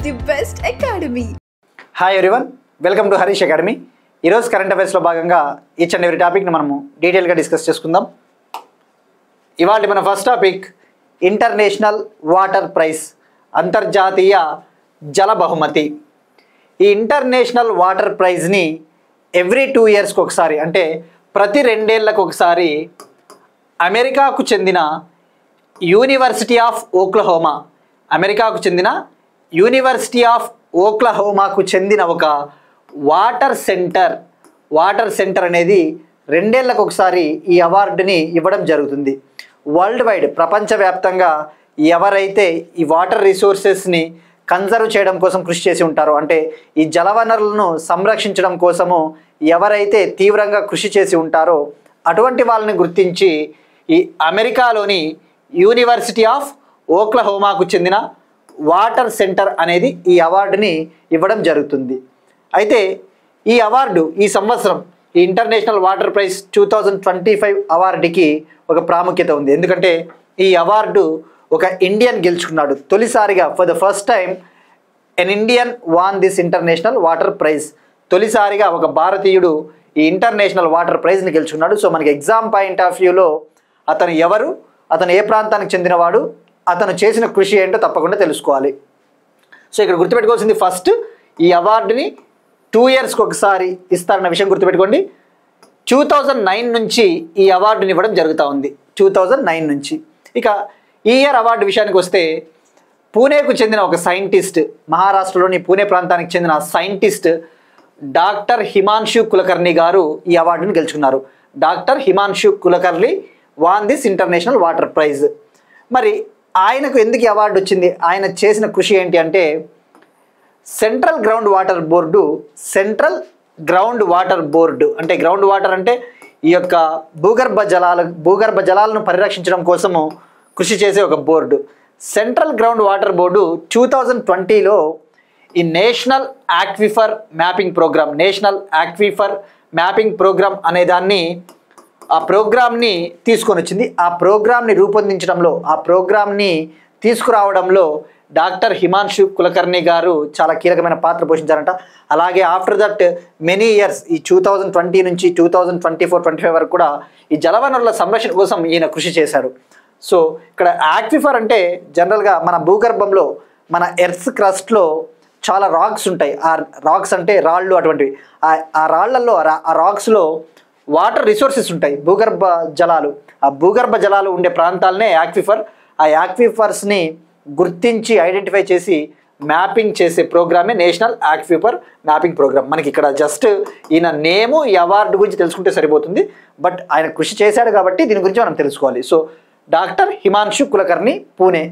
the best academy. Hi everyone, welcome to Harish academy. ఈరోజు current అఫైర్స్లో భాగంగా each and every టాపిక్ని మనము డీటెయిల్గా డిస్కస్ చేసుకుందాం. ఇవాళ మన first topic international water prize, అంతర్జాతీయ జల బహుమతి. ఈ ఇంటర్నేషనల్ వాటర్ ప్రైజ్ని ఎవ్రీ 2 yearsకి ఒకసారి, అంటే ప్రతి 2 ఏళ్లకు ఒకసారి అమెరికాకు చెందిన యూనివర్సిటీ ఆఫ్ ఓక్లహోమా, అమెరికాకు చెందిన యూనివర్సిటీ ఆఫ్ ఓక్లహోమాకు చెందిన ఒక వాటర్ సెంటర్ అనేది 2 ఏళ్లకు ఒకసారి ఈ అవార్డుని ఇవ్వడం జరుగుతుంది. వరల్డ్ వైడ్, ప్రపంచవ్యాప్తంగా ఎవరైతే ఈ వాటర్ రిసోర్సెస్ని కన్జర్వ్ చేయడం కోసం కృషి చేసి ఉంటారో, అంటే ఈ జలవనరులను సంరక్షించడం కోసము ఎవరైతే తీవ్రంగా కృషి చేసి ఉంటారో అటువంటి వాళ్ళని గుర్తించి ఈ అమెరికాలోని యూనివర్సిటీ ఆఫ్ ఓక్లహోమాకు చెందిన వాటర్ సెంటర్ అనేది ఈ అవార్డుని ఇవ్వడం జరుగుతుంది. అయితే ఈ అవార్డు ఈ సంవత్సరం ఈ ఇంటర్నేషనల్ వాటర్ ప్రైజ్ 2025 అవార్డుకి ఒక ప్రాముఖ్యత ఉంది. ఎందుకంటే ఈ అవార్డు ఒక ఇండియన్ గెలుచుకున్నాడు. తొలిసారిగా for the first time an Indian won this international water prize. తొలిసారిగా ఒక భారతీయుడు ఈ ఇంటర్నేషనల్ వాటర్ ప్రైజ్ని గెలుచుకున్నాడు. సో మనకి ఎగ్జామ్ పాయింట్ ఆఫ్ వ్యూలో అతను ఎవరు, అతను ఏ ప్రాంతానికి చెందినవాడు, అతను చేసిన కృషి ఏంటో తప్పకుండా తెలుసుకోవాలి. సో ఇక్కడ గుర్తుపెట్టుకోవాల్సింది, ఫస్ట్ ఈ అవార్డుని 2 yearsకి ఒకసారి ఇస్తారన్న విషయం గుర్తుపెట్టుకోండి. 2009 నుంచి ఈ అవార్డుని ఇవ్వడం జరుగుతూ ఉంది. 2009 నుంచి. ఇక ఈ ఇయర్ అవార్డు విషయానికి వస్తే పూణేకు చెందిన ఒక సైంటిస్ట్, మహారాష్ట్రలోని పూణే ప్రాంతానికి చెందిన సైంటిస్ట్ డాక్టర్ హిమాన్షు కులకర్ణి గారు ఈ అవార్డుని గెలుచుకున్నారు. Doctor Himanshu Kulkarni won this international water prize. మరి ఆయనకు ఎందుకు ఈ అవార్డు వచ్చింది, ఆయన చేసిన కృషి ఏంటి అంటే, సెంట్రల్ గ్రౌండ్ వాటర్ బోర్డు అంటే గ్రౌండ్ వాటర్ అంటే ఈ యొక్క భూగర్భ జలాలను పరిరక్షించడం కోసము కృషి చేసే ఒక board. Central ground water board 2020లో ఈ నేషనల్ ఆక్విఫర్ మ్యాపింగ్ ప్రోగ్రామ్ అనే దాన్ని, ఆ ప్రోగ్రామ్ని తీసుకొని వచ్చింది. ఆ ప్రోగ్రామ్ని రూపొందించడంలో, ఆ ప్రోగ్రామ్ని తీసుకురావడంలో డాక్టర్ హిమాన్షు కులకర్ణి గారు చాలా కీలకమైన పాత్ర పోషించారంట. అలాగే ఆఫ్టర్ దట్ మెనీ ఇయర్స్, ఈ 2020 నుంచి 2024-25 వరకు కూడా ఈ జలవనరుల సంరక్షణ కోసం ఈయన కృషి చేశారు. సో ఇక్కడ ఆక్విఫర్ అంటే జనరల్గా మన భూగర్భంలో, మన ఎర్త్ క్రస్ట్లో చాలా రాక్స్ ఉంటాయి. ఆ రాక్స్ అంటే రాళ్ళు, అటువంటివి. ఆ రాళ్లలో, ఆ రాక్స్లో వాటర్ రిసోర్సెస్ ఉంటాయి, భూగర్భ జలాలు. ఆ భూగర్భ జలాలు ఉండే ప్రాంతాలనే యాక్విఫర్. ఆ యాక్విఫర్స్ని గుర్తించి ఐడెంటిఫై చేసి మ్యాపింగ్ చేసే ప్రోగ్రామే నేషనల్ ఆక్విఫర్ మ్యాపింగ్ ప్రోగ్రామ్. మనకి ఇక్కడ జస్ట్ ఈయన నేము, ఈ అవార్డు గురించి తెలుసుకుంటే సరిపోతుంది, బట్ ఆయన కృషి చేశాడు కాబట్టి దీని గురించి మనం తెలుసుకోవాలి. So doctor Himanshu Kulkarni, Pune.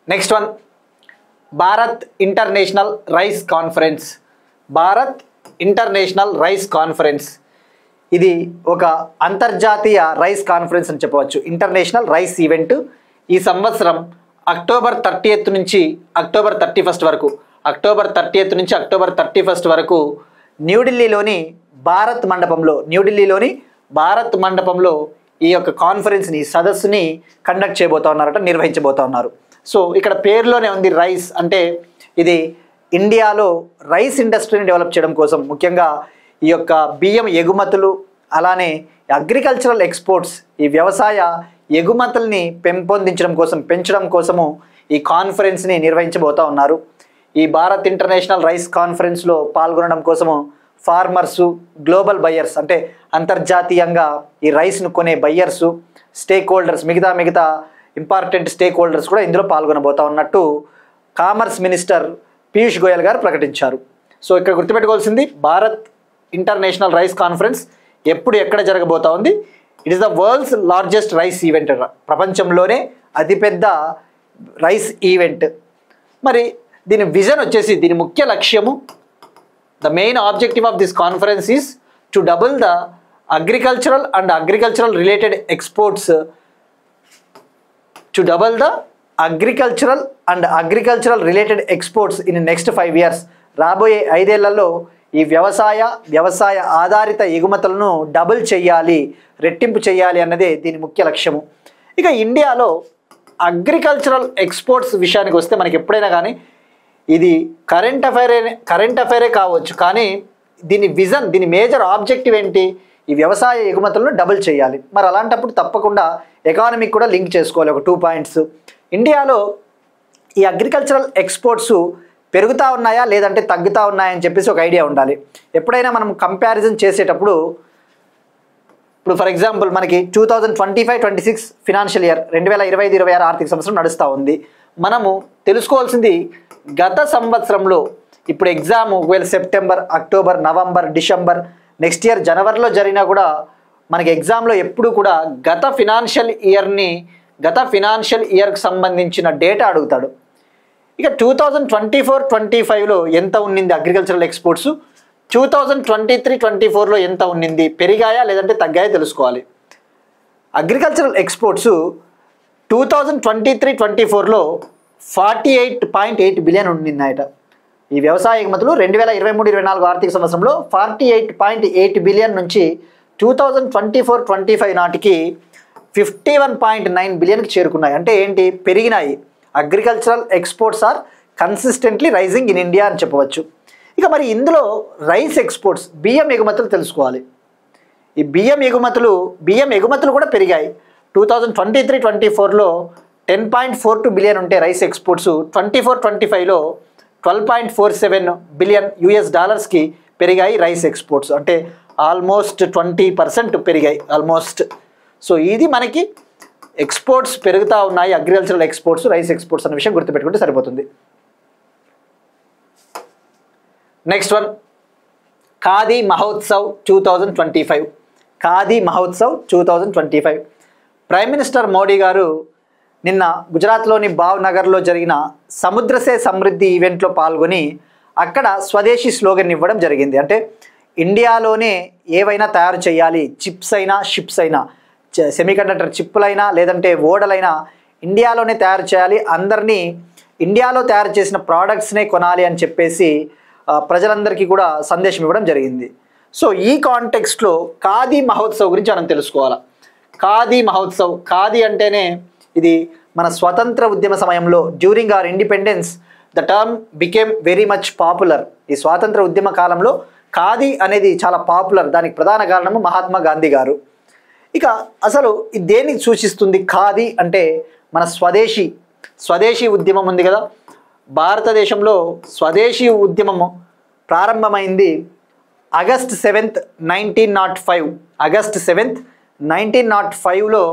Next one, Bharat international rice conference. ఇది ఒక అంతర్జాతీయ రైస్ కాన్ఫరెన్స్ అని చెప్పవచ్చు, ఇంటర్నేషనల్ రైస్ ఈవెంట్. ఈ సంవత్సరం అక్టోబర్ 30th నుంచి అక్టోబర్ 31st వరకు న్యూఢిల్లీలోని భారత్ మండపంలో ఈ యొక్క కాన్ఫరెన్స్ని, సదస్సుని కండక్ట్ చేయబోతా ఉన్నారట, నిర్వహించబోతా ఉన్నారు. సో ఇక్కడ పేరులోనే ఉంది రైస్ అంటే, ఇది ఇండియాలో రైస్ ఇండస్ట్రీని డెవలప్ చేయడం కోసం, ముఖ్యంగా ఈ యొక్క బియ్యం ఎగుమతులు, అలానే అగ్రికల్చరల్ ఎక్స్పోర్ట్స్, ఈ వ్యవసాయ ఎగుమతుల్ని పెంచడం కోసము ఈ కాన్ఫరెన్స్ని నిర్వహించబోతా ఉన్నారు. ఈ భారత్ ఇంటర్నేషనల్ రైస్ కాన్ఫరెన్స్లో పాల్గొనడం కోసము ఫార్మర్సు, గ్లోబల్ బయ్యర్స్ అంటే అంతర్జాతీయంగా ఈ రైస్ను కొనే బయ్యర్సు, స్టేక్ హోల్డర్స్, మిగతా ఇంపార్టెంట్ స్టేక్ హోల్డర్స్ కూడా ఇందులో పాల్గొనబోతా ఉన్నట్టు కామర్స్ మినిస్టర్ పీయూష్ గోయల్ గారు ప్రకటించారు. సో ఇక్కడ గుర్తుపెట్టుకోవాల్సింది, భారత్ ఇంటర్నేషనల్ రైస్ కాన్ఫరెన్స్ ఎప్పుడు ఎక్కడ జరగబోతా ఉంది. It is the world's largest rice event, ప్రపంచంలోనే అతిపెద్ద రైస్ ఈవెంట్. మరి దీని విజన్ వచ్చేసి, దీని ముఖ్య లక్ష్యము, the main objective of this conference is to double the agricultural related exports in next 5 years. రాబోయే 5 ఏళ్లలో ఈ వ్యవసాయ ఆధారిత ఎగుమతులను డబుల్ చేయాలి, రెట్టింపు చేయాలి అన్నదే దీని ముఖ్య లక్ష్యము. ఇక ఇండియాలో అగ్రికల్చరల్ ఎక్స్పోర్ట్స్ విషయానికి వస్తే మనకి ఎప్పుడైనా కానీ ఇది కరెంట్ అఫైరే కావచ్చు, కానీ దీని విజన్, దీని మేజర్ ఆబ్జెక్టివ్ ఏంటి? ఈ వ్యవసాయ ఎగుమతులను డబుల్ చేయాలి. మరి అలాంటప్పుడు తప్పకుండా ఎకానమీకి కూడా లింక్ చేసుకోవాలి. ఒక 2 పాయింట్స్. ఇండియాలో ఈ అగ్రికల్చరల్ ఎక్స్పోర్ట్స్ పెరుగుతూ ఉన్నాయా లేదంటే తగ్గుతూ ఉన్నాయని చెప్పేసి ఒక ఐడియా ఉండాలి. ఎప్పుడైనా మనం కంపారిజన్ చేసేటప్పుడు, ఇప్పుడు ఫర్ ఎగ్జాంపుల్ మనకి 2025-26 ఫినాన్షియల్ ఇయర్ 2025-26 ఆర్థిక సంవత్సరం నడుస్తూ ఉంది. మనము తెలుసుకోవాల్సింది గత సంవత్సరంలో, ఇప్పుడు ఎగ్జామ్ ఒకవేళ September, October, November, December, next year జనవరిలో జరిగినా కూడా మనకి ఎగ్జామ్లో ఎప్పుడు కూడా గత ఫినాన్షియల్ ఇయర్కి సంబంధించిన డేటా అడుగుతాడు. ఇక 2024-25లో ఎంత ఉన్నింది అగ్రికల్చరల్ ఎక్స్పోర్ట్స్, 2023-24లో ఎంత ఉన్నింది, పెరిగాయా లేదంటే తగ్గాయా తెలుసుకోవాలి. అగ్రికల్చరల్ ఎక్స్పోర్ట్స్ 2023-24లో 48.8 బిలియన్ ఉన్నిందట. ఈ వ్యవసాయ ఎగుమతులు 2023-24 ఆర్థిక సంవత్సరంలో 48.8 బిలియన్ నుంచి 2024-25 నాటికి 51.9 బిలియన్కి చేరుకున్నాయి. అంటే ఏంటి? పెరిగినాయి. Agricultural exports are consistently rising in India అని చెప్పవచ్చు. ఇక మరి ఇందులో రైస్ ఎక్స్పోర్ట్స్, బియ్యం ఎగుమతులు తెలుసుకోవాలి. ఈ బియ్యం ఎగుమతులు కూడా పెరిగాయి. 2023-24లో 10.42 బిలియన్ ఉంటే రైస్ ఎక్స్పోర్ట్స్ 24-25లో 12.47 బిలియన్ US డాలర్స్కి పెరిగాయి రైస్ ఎక్స్పోర్ట్స్. అంటే ఆల్మోస్ట్ 20% పెరిగాయి ఆల్మోస్ట్. సో ఇది మనకి ఎక్స్పోర్ట్స్ పెరుగుతూ ఉన్నాయి, అగ్రికల్చరల్ ఎక్స్పోర్ట్స్, రైస్ ఎక్స్పోర్ట్స్ అనే విషయం గుర్తుపెట్టుకుంటే సరిపోతుంది. Next one, khadi Mahotsav 2025. Khadi Mahotsav 2025. Prime minister Modi గారు నిన్న గుజరాత్లోని భావ్నగర్లో జరిగిన సముద్రసే సమృద్ధి ఈవెంట్లో పాల్గొని అక్కడ స్వదేశీ స్లోగన్ ఇవ్వడం జరిగింది. అంటే ఇండియాలోనే ఏవైనా తయారు చేయాలి, చిప్స్ అయినా, షిప్స్ అయినా, సెమీకండక్టర్ చిప్పులైనా లేదంటే ఓడలైనా ఇండియాలోనే తయారు చేయాలి, అందరినీ ఇండియాలో తయారు చేసిన ప్రోడక్ట్స్నే కొనాలి అని చెప్పేసి ప్రజలందరికీ కూడా సందేశం ఇవ్వడం జరిగింది. సో ఈ కాంటెక్స్ట్లో ఖాదీ మహోత్సవ్ గురించి మనం తెలుసుకోవాలి. ఖాదీ మహోత్సవ్, ఖాదీ అంటేనే ఇది మన స్వతంత్ర ఉద్యమ సమయంలో during hour independence the term became very much popular. ఈ స్వాతంత్ర ఉద్యమ కాలంలో ఖాదీ అనేది చాలా పాపులర్. దానికి ప్రధాన కారణము మహాత్మా గాంధీ గారు. ఇక అసలు ఇది దేనికి సూచిస్తుంది? ఖాదీ అంటే మన స్వదేశీ ఉద్యమం ఉంది కదా, భారతదేశంలో స్వదేశీ ఉద్యమము ప్రారంభమైంది ఆగస్ట్ 7th, 1905. ఆగస్ట్ 7th, 1905లో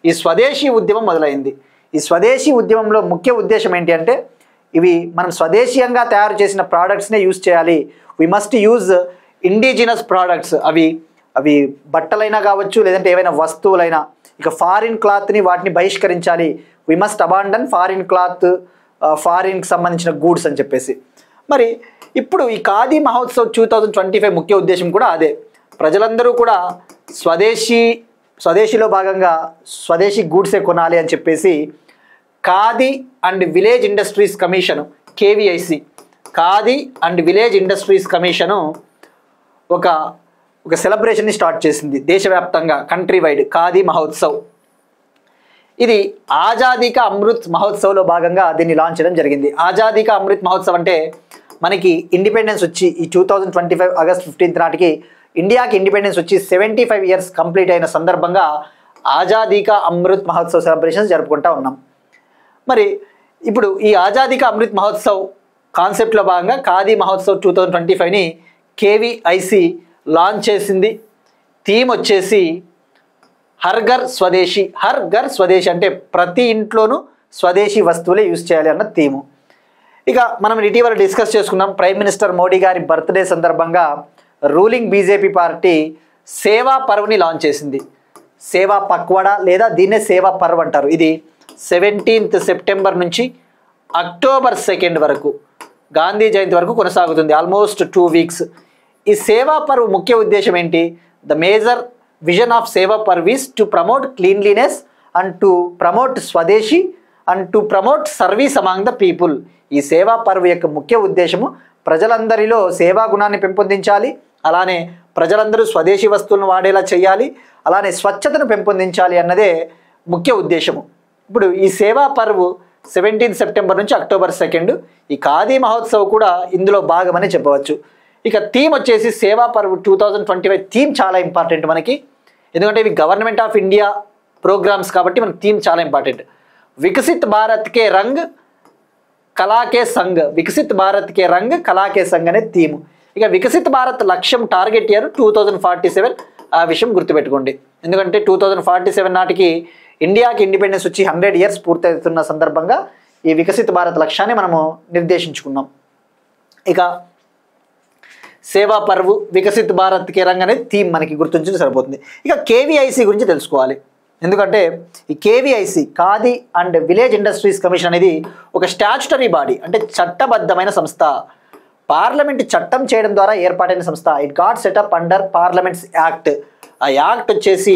ఈ స్వదేశీ ఉద్యమం మొదలైంది. ఈ స్వదేశీ ఉద్యమంలో ముఖ్య ఉద్దేశం ఏంటి అంటే, ఇవి మనం స్వదేశీయంగా తయారు చేసిన ప్రోడక్ట్స్నే యూజ్ చేయాలి. We must use indigenous products. అవి బట్టలైనా కావచ్చు లేదంటే ఏవైనా వస్తువులైనా. ఇక ఫారిన్ క్లాత్ని వాటిని బహిష్కరించాలి. We must abandon foreign cloth, ఫారిన్కి సంబంధించిన గూడ్స్ అని చెప్పేసి. మరి ఇప్పుడు ఈ ఖాదీ మహోత్సవ్ 2025 ముఖ్య ఉద్దేశం కూడా అదే. ప్రజలందరూ కూడా స్వదేశీలో భాగంగా స్వదేశీ గూడ్సే కొనాలి అని చెప్పేసి khadi and village industries commission, KVIC, khadi and village industries commission ఒక సెలబ్రేషన్ని స్టార్ట్ చేసింది దేశవ్యాప్తంగా, కంట్రీ వైడ్. ఖాదీ మహోత్సవ్ ఇది ఆజాదీ కా అమృత్ మహోత్సవ్లో భాగంగా దీన్ని లాంచ్ చేయడం జరిగింది. ఆజాదీ కా అమృత్ మహోత్సవ్ అంటే మనకి ఇండిపెండెన్స్ వచ్చి ఈ 2025 ఆగస్ట్ 15 నాటికి ఇండియాకి ఇండిపెండెన్స్ వచ్చి 75 ఇయర్స్ కంప్లీట్ అయిన సందర్భంగా ఆజాదీ కా అమృత్ మహోత్సవ్ సెలబ్రేషన్స్ జరుపుకుంటా ఉన్నాం. మరి ఇప్పుడు ఈ ఆజాదీ కా అమృత్ మహోత్సవ్ కాన్సెప్ట్లో భాగంగా ఖాదీ మహోత్సవ్ 2025ని KVIC లాంచ్ చేసింది. థీమ్ వచ్చేసి హర్ ఘర్ స్వదేశీ అంటే ప్రతి ఇంట్లోనూ స్వదేశీ వస్తువులే యూజ్ చేయాలి అన్న థీము. ఇక మనం ఇటీవల డిస్కస్ చేసుకున్నాం, ప్రైమ్ మినిస్టర్ మోడీ గారి బర్త్డే సందర్భంగా రూలింగ్ BJP పార్టీ సేవా పర్వ్ని లాంచ్ చేసింది. సేవా పక్వాడా లేదా దీన్నే సేవా పర్వ్ అంటారు. ఇది 17th సెప్టెంబర్ నుంచి అక్టోబర్ 2 వరకు, గాంధీ జయంతి వరకు కొనసాగుతుంది. Almost 2 weeks. ఈ సేవా పర్వ్ ముఖ్య ఉద్దేశం ఏంటి? The major vision of Seva Parv is to promote cleanliness and to promote swadeshi and to promote service among the people. ఈ సేవా పర్వ్ యొక్క ముఖ్య ఉద్దేశము ప్రజలందరిలో సేవా గుణాన్ని పెంపొందించాలి, అలానే ప్రజలందరూ స్వదేశీ వస్తువులను వాడేలా చేయాలి, అలానే స్వచ్ఛతను పెంపొందించాలి అన్నదే ముఖ్య ఉద్దేశము. ఇప్పుడు ఈ సేవా పర్వ్ 17 సెప్టెంబర్ నుంచి అక్టోబర్ 2 ఈ ఖాదీ మహోత్సవ్ కూడా ఇందులో భాగమని చెప్పవచ్చు. ఇక థీమ్ వచ్చేసి సేవా పర్వ్ 2025 థీమ్ చాలా ఇంపార్టెంట్ మనకి, ఎందుకంటే ఇవి గవర్నమెంట్ ఆఫ్ ఇండియా ప్రోగ్రామ్స్ కాబట్టి మనకి థీమ్ చాలా ఇంపార్టెంట్. వికసిత్ భారత్ కే రంగ్ కళాకే సంఘ్, వికసిత్ భారత్ కే రంగ్ కళాకే సంఘ్ అనే థీమ్. ఇక వికసిత్ భారత్ లక్ష్యం టార్గెట్ ఇయర్ 2047, ఆ విషయం గుర్తుపెట్టుకోండి. ఎందుకంటే 2047 నాటికి ఇండియాకి ఇండిపెండెన్స్ వచ్చి 100 ఇయర్స్ పూర్తవుతున్న సందర్భంగా ఈ వికసిత్ భారత్ లక్ష్యాన్ని మనము నిర్దేశించుకున్నాం. ఇక సేవా పర్వ్ వికసిత్ భారత్ కే రంగ్ అనేది థీమ్ మనకి గుర్తుంచుకుంటే సరిపోతుంది. ఇక కేవీఐసి గురించి తెలుసుకోవాలి, ఎందుకంటే ఈ KVIC khadi and village industries commission అనేది ఒక స్టాచ్యుటరీ బాడీ, అంటే చట్టబద్ధమైన సంస్థ, పార్లమెంట్ చట్టం చేయడం ద్వారా ఏర్పాటైన సంస్థ. It got setup under parliaments act. ఆ యాక్ట్ వచ్చేసి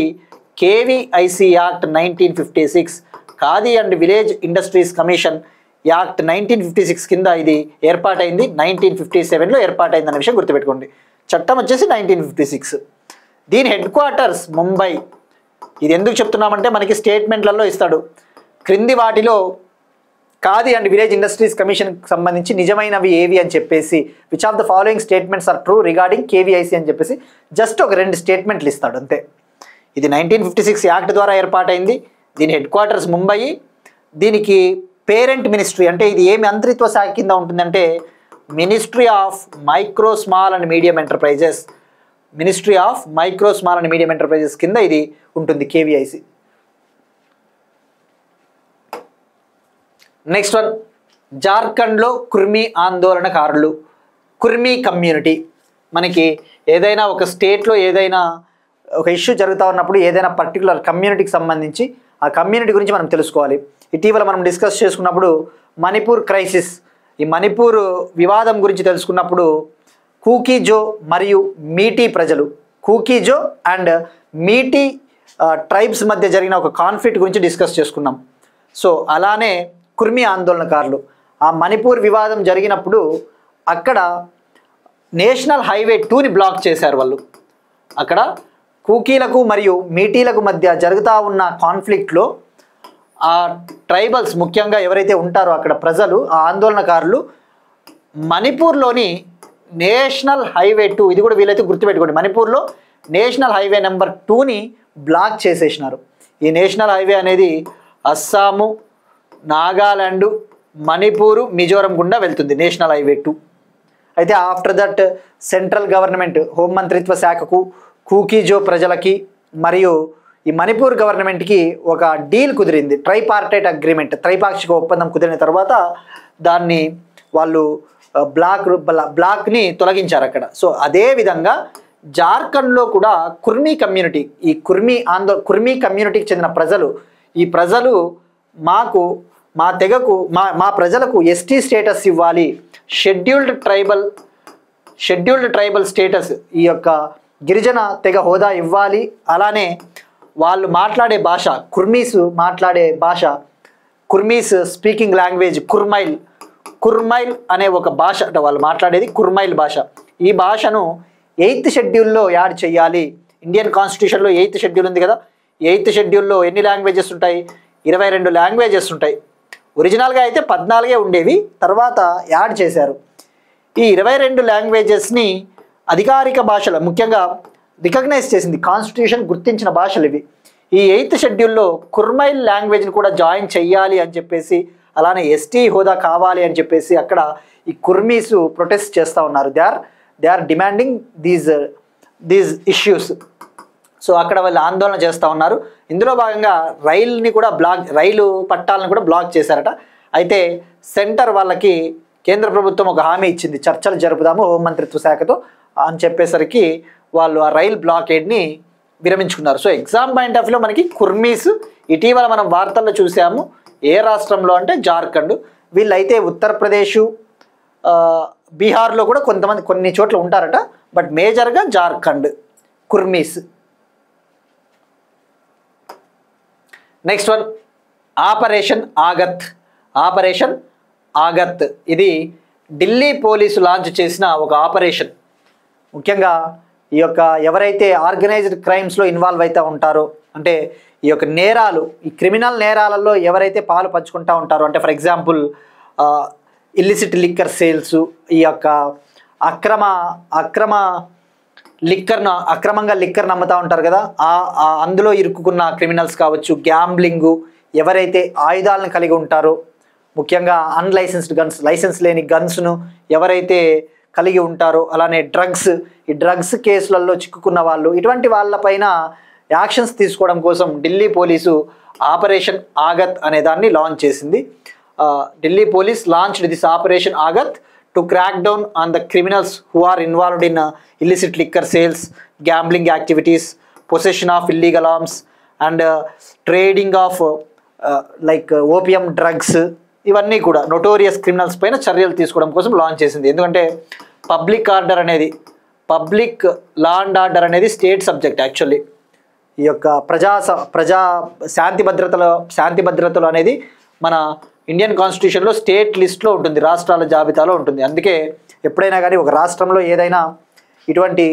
KVIC act 1956, khadi and village industries commission act 1956 కింద ఇది ఏర్పాటైంది. 1957లో ఏర్పాటైందన్న విషయం గుర్తుపెట్టుకోండి. చట్టం వచ్చేసి 1956. దీని హెడ్ క్వార్టర్స్ ముంబై. ఇది ఎందుకు చెప్తున్నామంటే మనకి స్టేట్మెంట్లలో ఇస్తాడు, క్రింది వాటిలో ఖాదీ అండ్ విలేజ్ ఇండస్ట్రీస్ కమిషన్కి సంబంధించి నిజమైనవి ఏవి అని చెప్పేసి, which of the following statements are true regarding KVIC అని చెప్పేసి జస్ట్ ఒక 2 స్టేట్మెంట్లు ఇస్తాడు అంతే. ఇది 1956 యాక్ట్ ద్వారా ఏర్పాటైంది. దీని హెడ్ క్వార్టర్స్ ముంబై. దీనికి పేరెంట్ మినిస్ట్రీ, అంటే ఇది ఏ మంత్రిత్వ శాఖ కింద ఉంటుందంటే ministry of micro small and medium enterprises, ministry of micro small and medium enterprises కింద ఇది ఉంటుంది కేవీఐసి. నెక్స్ట్ వన్, జార్ఖండ్లో కుర్మీ ఆందోళనకారులు, కుర్మీ కమ్యూనిటీ. మనకి ఏదైనా ఒక స్టేట్లో ఏదైనా ఒక ఇష్యూ జరుగుతూ ఉన్నప్పుడు ఏదైనా పర్టికులర్ కమ్యూనిటీకి సంబంధించి ఆ కమ్యూనిటీ గురించి మనం తెలుసుకోవాలి. ఇటీవల మనం డిస్కస్ చేసుకున్నప్పుడు మణిపూర్ క్రైసిస్, ఈ మణిపూర్ వివాదం గురించి తెలుసుకున్నప్పుడు కూకీజో మరియు మీటీ ప్రజలు, కూకీజో అండ్ మీటీ ట్రైబ్స్ మధ్య జరిగిన ఒక కాన్ఫ్లిక్ట్ గురించి డిస్కస్ చేసుకున్నాం. సో అలానే కుర్మీ ఆందోళనకారులు, ఆ మణిపూర్ వివాదం జరిగినప్పుడు అక్కడ నేషనల్ హైవే 2ని బ్లాక్ చేశారు వాళ్ళు. అక్కడ కూకీలకు మరియు మీటీలకు మధ్య జరుగుతూ ఉన్న కాన్ఫ్లిక్ట్లో ఆ ట్రైబల్స్ ముఖ్యంగా ఎవరైతే ఉంటారో అక్కడ ప్రజలు, ఆ ఆందోళనకారులు మణిపూర్లోని నేషనల్ హైవే 2, ఇది కూడా వీలైతే గుర్తుపెట్టుకోండి, మణిపూర్లో నేషనల్ హైవే నెంబర్ 2ని బ్లాక్ చేసేసినారు. ఈ నేషనల్ హైవే అనేది అస్సాము, నాగాలాండ్, మణిపూరు, మిజోరం గుండా వెళ్తుంది నేషనల్ హైవే 2. అయితే ఆఫ్టర్ దట్ సెంట్రల్ గవర్నమెంట్, హోంమంత్రిత్వ శాఖకు, కూకీజో ప్రజలకి మరియు ఈ మణిపూర్ గవర్నమెంట్కి ఒక డీల్ కుదిరింది, ట్రైపార్టైట్ అగ్రిమెంట్, త్రైపాక్షిక ఒప్పందం కుదిరిన తర్వాత దాన్ని వాళ్ళు బ్లాక్ని తొలగించారు అక్కడ. సో అదేవిధంగా జార్ఖండ్లో కూడా కుర్మీ కమ్యూనిటీ, ఈ కుర్మీ కమ్యూనిటీకి చెందిన ప్రజలు, ఈ ప్రజలు మా తెగకు మా ప్రజలకు ఎస్టీ స్టేటస్ ఇవ్వాలి, షెడ్యూల్డ్ ట్రైబల్ స్టేటస్, ఈ యొక్క గిరిజన తెగ హోదా ఇవ్వాలి. అలానే వాళ్ళు మాట్లాడే భాష, కుర్మీస్ మాట్లాడే భాష, కుర్మీస్ స్పీకింగ్ లాంగ్వేజ్ కుర్మైల్ అనే ఒక భాష, వాళ్ళు మాట్లాడేది కుర్మైల్ భాష. ఈ భాషను 8th షెడ్యూల్లో యాడ్ చేయాలి. ఇండియన్ కాన్స్టిట్యూషన్లో 8th షెడ్యూల్ ఉంది కదా, 8th షెడ్యూల్లో ఎన్ని లాంగ్వేజెస్ ఉంటాయి? 22 లాంగ్వేజెస్ ఉంటాయి. ఒరిజినల్గా అయితే 14 ఉండేవి, తర్వాత యాడ్ చేశారు. ఈ 22 లాంగ్వేజెస్ని అధికారిక భాషలు ముఖ్యంగా రికగ్నైజ్ చేసింది కాన్స్టిట్యూషన్, గుర్తించిన భాషలు ఇవి. ఈ 8th షెడ్యూల్లో కుర్మైల్ లాంగ్వేజ్ని కూడా జాయిన్ చెయ్యాలి అని చెప్పేసి, అలానే ఎస్టీ హోదా కావాలి అని చెప్పేసి అక్కడ ఈ కుర్మీస్ ప్రొటెస్ట్ చేస్తూ ఉన్నారు. They are demanding these issues. So అక్కడ వాళ్ళు ఆందోళన చేస్తూ ఉన్నారు. ఇందులో భాగంగా రైలు పట్టాలను కూడా బ్లాక్ చేశారట. అయితే సెంటర్ వాళ్ళకి, కేంద్ర ప్రభుత్వం ఒక హామీ ఇచ్చింది, చర్చలు జరుపుదాము హోంమంత్రిత్వ శాఖతో అని చెప్పేసరికి వాళ్ళు ఆ రైల్ బ్లాకేడ్ని విరమించుకున్నారు. సో ఎగ్జామ్ పాయింట్ ఆఫ్ వ్యూలో మనకి కుర్మీస్ ఇటీవల మనం వార్తల్లో చూసాము. ఏ రాష్ట్రంలో అంటే జార్ఖండ్. వీళ్ళైతే ఉత్తరప్రదేశ్, బీహార్లో కూడా కొన్ని చోట్ల ఉంటారట, బట్ మేజర్గా Jharkhand Kurmis. Next one, operation Aaghat. ఇది ఢిల్లీ పోలీసు లాంచ్ చేసిన ఒక ఆపరేషన్. ముఖ్యంగా ఈ యొక్క ఎవరైతే ఆర్గనైజ్డ్ క్రైమ్స్లో ఇన్వాల్వ్ అవుతూ ఉంటారో, అంటే ఈ యొక్క నేరాలు, ఈ క్రిమినల్ నేరాలలో ఎవరైతే పాలు పంచుకుంటూ ఉంటారో, అంటే for example illicit liquor sales, ఈ యొక్క అక్రమంగా లిక్కర్ను అమ్ముతూ ఉంటారు కదా, అందులో ఇరుక్కున్న క్రిమినల్స్ కావచ్చు, గ్యాంబ్లింగు, ఎవరైతే ఆయుధాలను కలిగి ఉంటారో, ముఖ్యంగా అన్లైసెన్స్డ్ గన్స్, లైసెన్స్ లేని గన్స్ను ఎవరైతే కలిగి ఉంటారో, అలానే ఈ డ్రగ్స్ కేసులలో చిక్కుకున్న వాళ్ళు, ఇటువంటి వాళ్ళపైన యాక్షన్స్ తీసుకోవడం కోసం ఢిల్లీ పోలీసు ఆపరేషన్ ఆగత్ అనే దాన్ని లాంచ్ చేసింది. Delhi police launched this operation Aaghat to crack down on the criminals who are involved in illicit liquor sales, gambling activities, possession of illegal arms and trading of opium drugs. ఇవన్నీ కూడా notorious criminals పైన చర్యలు తీసుకోవడం కోసం launch చేసింది. ఎందుకంటే public law and order అనేది state subject. Actually ఈ యొక్క ప్రజా శాంతి భద్రతలు అనేది మన ఇండియన్ కాన్స్టిట్యూషన్లో స్టేట్ లిస్ట్లో ఉంటుంది, రాష్ట్రాల జాబితాలో ఉంటుంది. అందుకే ఎప్పుడైనా కానీ ఒక రాష్ట్రంలో ఏదైనా ఇటువంటి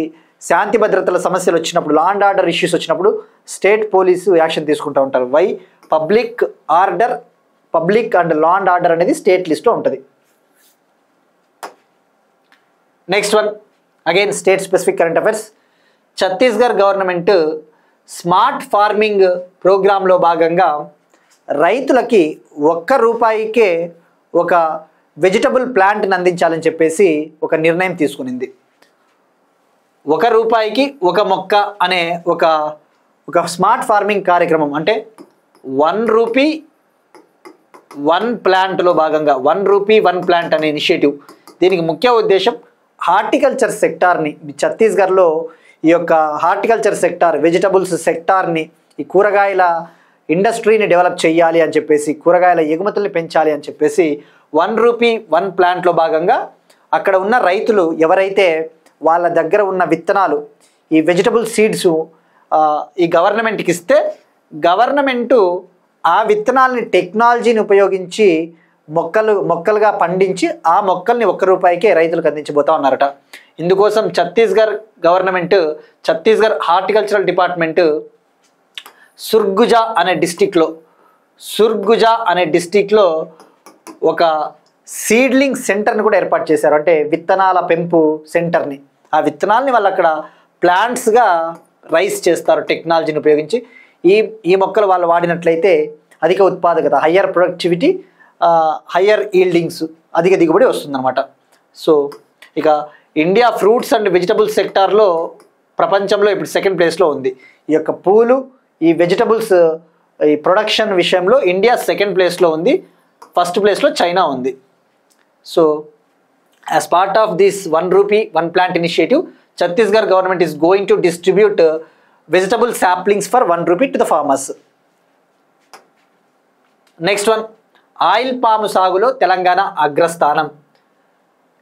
శాంతి భద్రతల సమస్యలు వచ్చినప్పుడు, లా అండ్ ఆర్డర్ ఇష్యూస్ వచ్చినప్పుడు స్టేట్ పోలీసు యాక్షన్ తీసుకుంటూ ఉంటారు. Public and law and order అనేది స్టేట్ లిస్ట్లో ఉంటుంది. Next one, again state specific current affairs. Chhattisgarh government smart farming ప్రోగ్రాంలో భాగంగా రైతులకి ₹1కే ఒక వెజిటబుల్ ప్లాంట్ని అందించాలని చెప్పేసి ఒక నిర్ణయం తీసుకునింది. ₹1కి ఒక మొక్క అనే ఒక స్మార్ట్ ఫార్మింగ్ కార్యక్రమం, అంటే ₹1 1 ప్లాంట్లో భాగంగా ₹1 1 ప్లాంట్ అనే ఇనిషియేటివ్. దీనికి ముఖ్య ఉద్దేశం హార్టికల్చర్ సెక్టార్ని, ఛత్తీస్గఢ్లో ఈ యొక్క హార్టికల్చర్ సెక్టార్, వెజిటబుల్స్ సెక్టార్ని, ఈ కూరగాయల ఇండస్ట్రీని డెవలప్ చేయాలి అని చెప్పేసి, కూరగాయల ఎగుమతుల్ని పెంచాలి అని చెప్పేసి ₹1 1 ప్లాంట్లో భాగంగా అక్కడ ఉన్న రైతులు ఎవరైతే వాళ్ళ దగ్గర ఉన్న విత్తనాలు, ఈ వెజిటబుల్ సీడ్స్ ఈ గవర్నమెంట్కి ఇస్తే, గవర్నమెంటు ఆ విత్తనాలని టెక్నాలజీని ఉపయోగించి మొక్కలుగా పండించి ఆ మొక్కల్ని ₹1కే రైతులకు అందించబోతా ఉన్నారట. ఇందుకోసం ఛత్తీస్గఢ్ హార్టికల్చరల్ డిపార్ట్మెంట్ సుర్గుజా అనే డిస్టిక్లో ఒక సీడ్లింగ్ సెంటర్ని కూడా ఏర్పాటు చేశారు. అంటే విత్తనాల పెంపు సెంటర్ని. ఆ విత్తనాలని వాళ్ళు అక్కడ ప్లాంట్స్గా రైస్ చేస్తారు టెక్నాలజీని ఉపయోగించి. ఈ మొక్కలు వాళ్ళు వాడినట్లయితే అధిక ఉత్పాదకత, హయ్యర్ ప్రొడక్టివిటీ, హయ్యర్ ఈల్డింగ్స్, అధిక దిగుబడి వస్తుందన్నమాట. సో ఇక ఇండియా ఫ్రూట్స్ అండ్ వెజిటబుల్స్ సెక్టార్లో ప్రపంచంలో ఇప్పుడు 2nd ప్లేస్లో ఉంది. ఈ యొక్క పూలు, ఈ వెజిటబుల్స్ ఈ ప్రొడక్షన్ విషయంలో ఇండియా 2nd ప్లేస్లో ఉంది. 1st ప్లేస్లో చైనా ఉంది. So as part of this ₹1 1 plant initiative, Chhattisgarh government is going to distribute vegetable saplings for ₹1 to the farmers. Next one, oil palm సాగులో తెలంగాణ అగ్రస్థానం.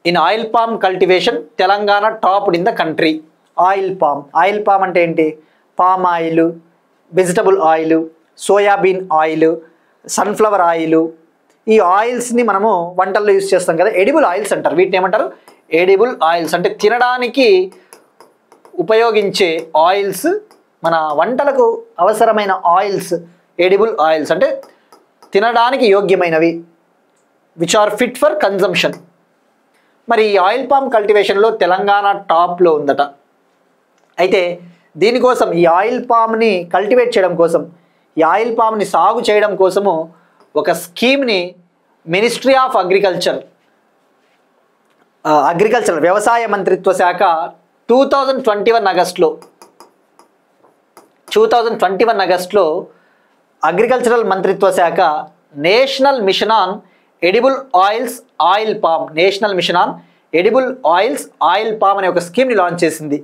In oil palm cultivation Telangana topped in the country. Oil palm అంటే ఏంటి? Palm oil, vegetable oil, soybean oil, sunflower oil, ఈ ఆయిల్స్ని మనము వంటల్లో use చేస్తాం కదా, ఎడిబుల్ ఆయిల్స్ అంటారు. వీటిని ఏమంటారు? Edible oils. అంటే తినడానికి ఉపయోగించే ఆయిల్స్, మన వంటలకు అవసరమైన ఆయిల్స్ ఎడిబుల్ ఆయిల్స్, అంటే తినడానికి యోగ్యమైనవి, which are fit for consumption. మరి ఈ ఆయిల్ పామ్ కల్టివేషన్లో తెలంగాణ టాప్లో ఉందట. అయితే దీనికోసం ఈ ఆయిల్ పామ్ని కల్టివేట్ చేయడం కోసం, ఈ ఆయిల్ పామ్ని సాగు చేయడం కోసము ఒక స్కీమ్ని మినిస్ట్రీ ఆఫ్ అగ్రికల్చర్ వ్యవసాయ మంత్రిత్వ శాఖ 2021 ఆగస్టులో అగ్రికల్చరల్ మంత్రిత్వ శాఖ national mission on edible oils oil palm అనే ఒక స్కీమ్ని లాంచ్ చేసింది.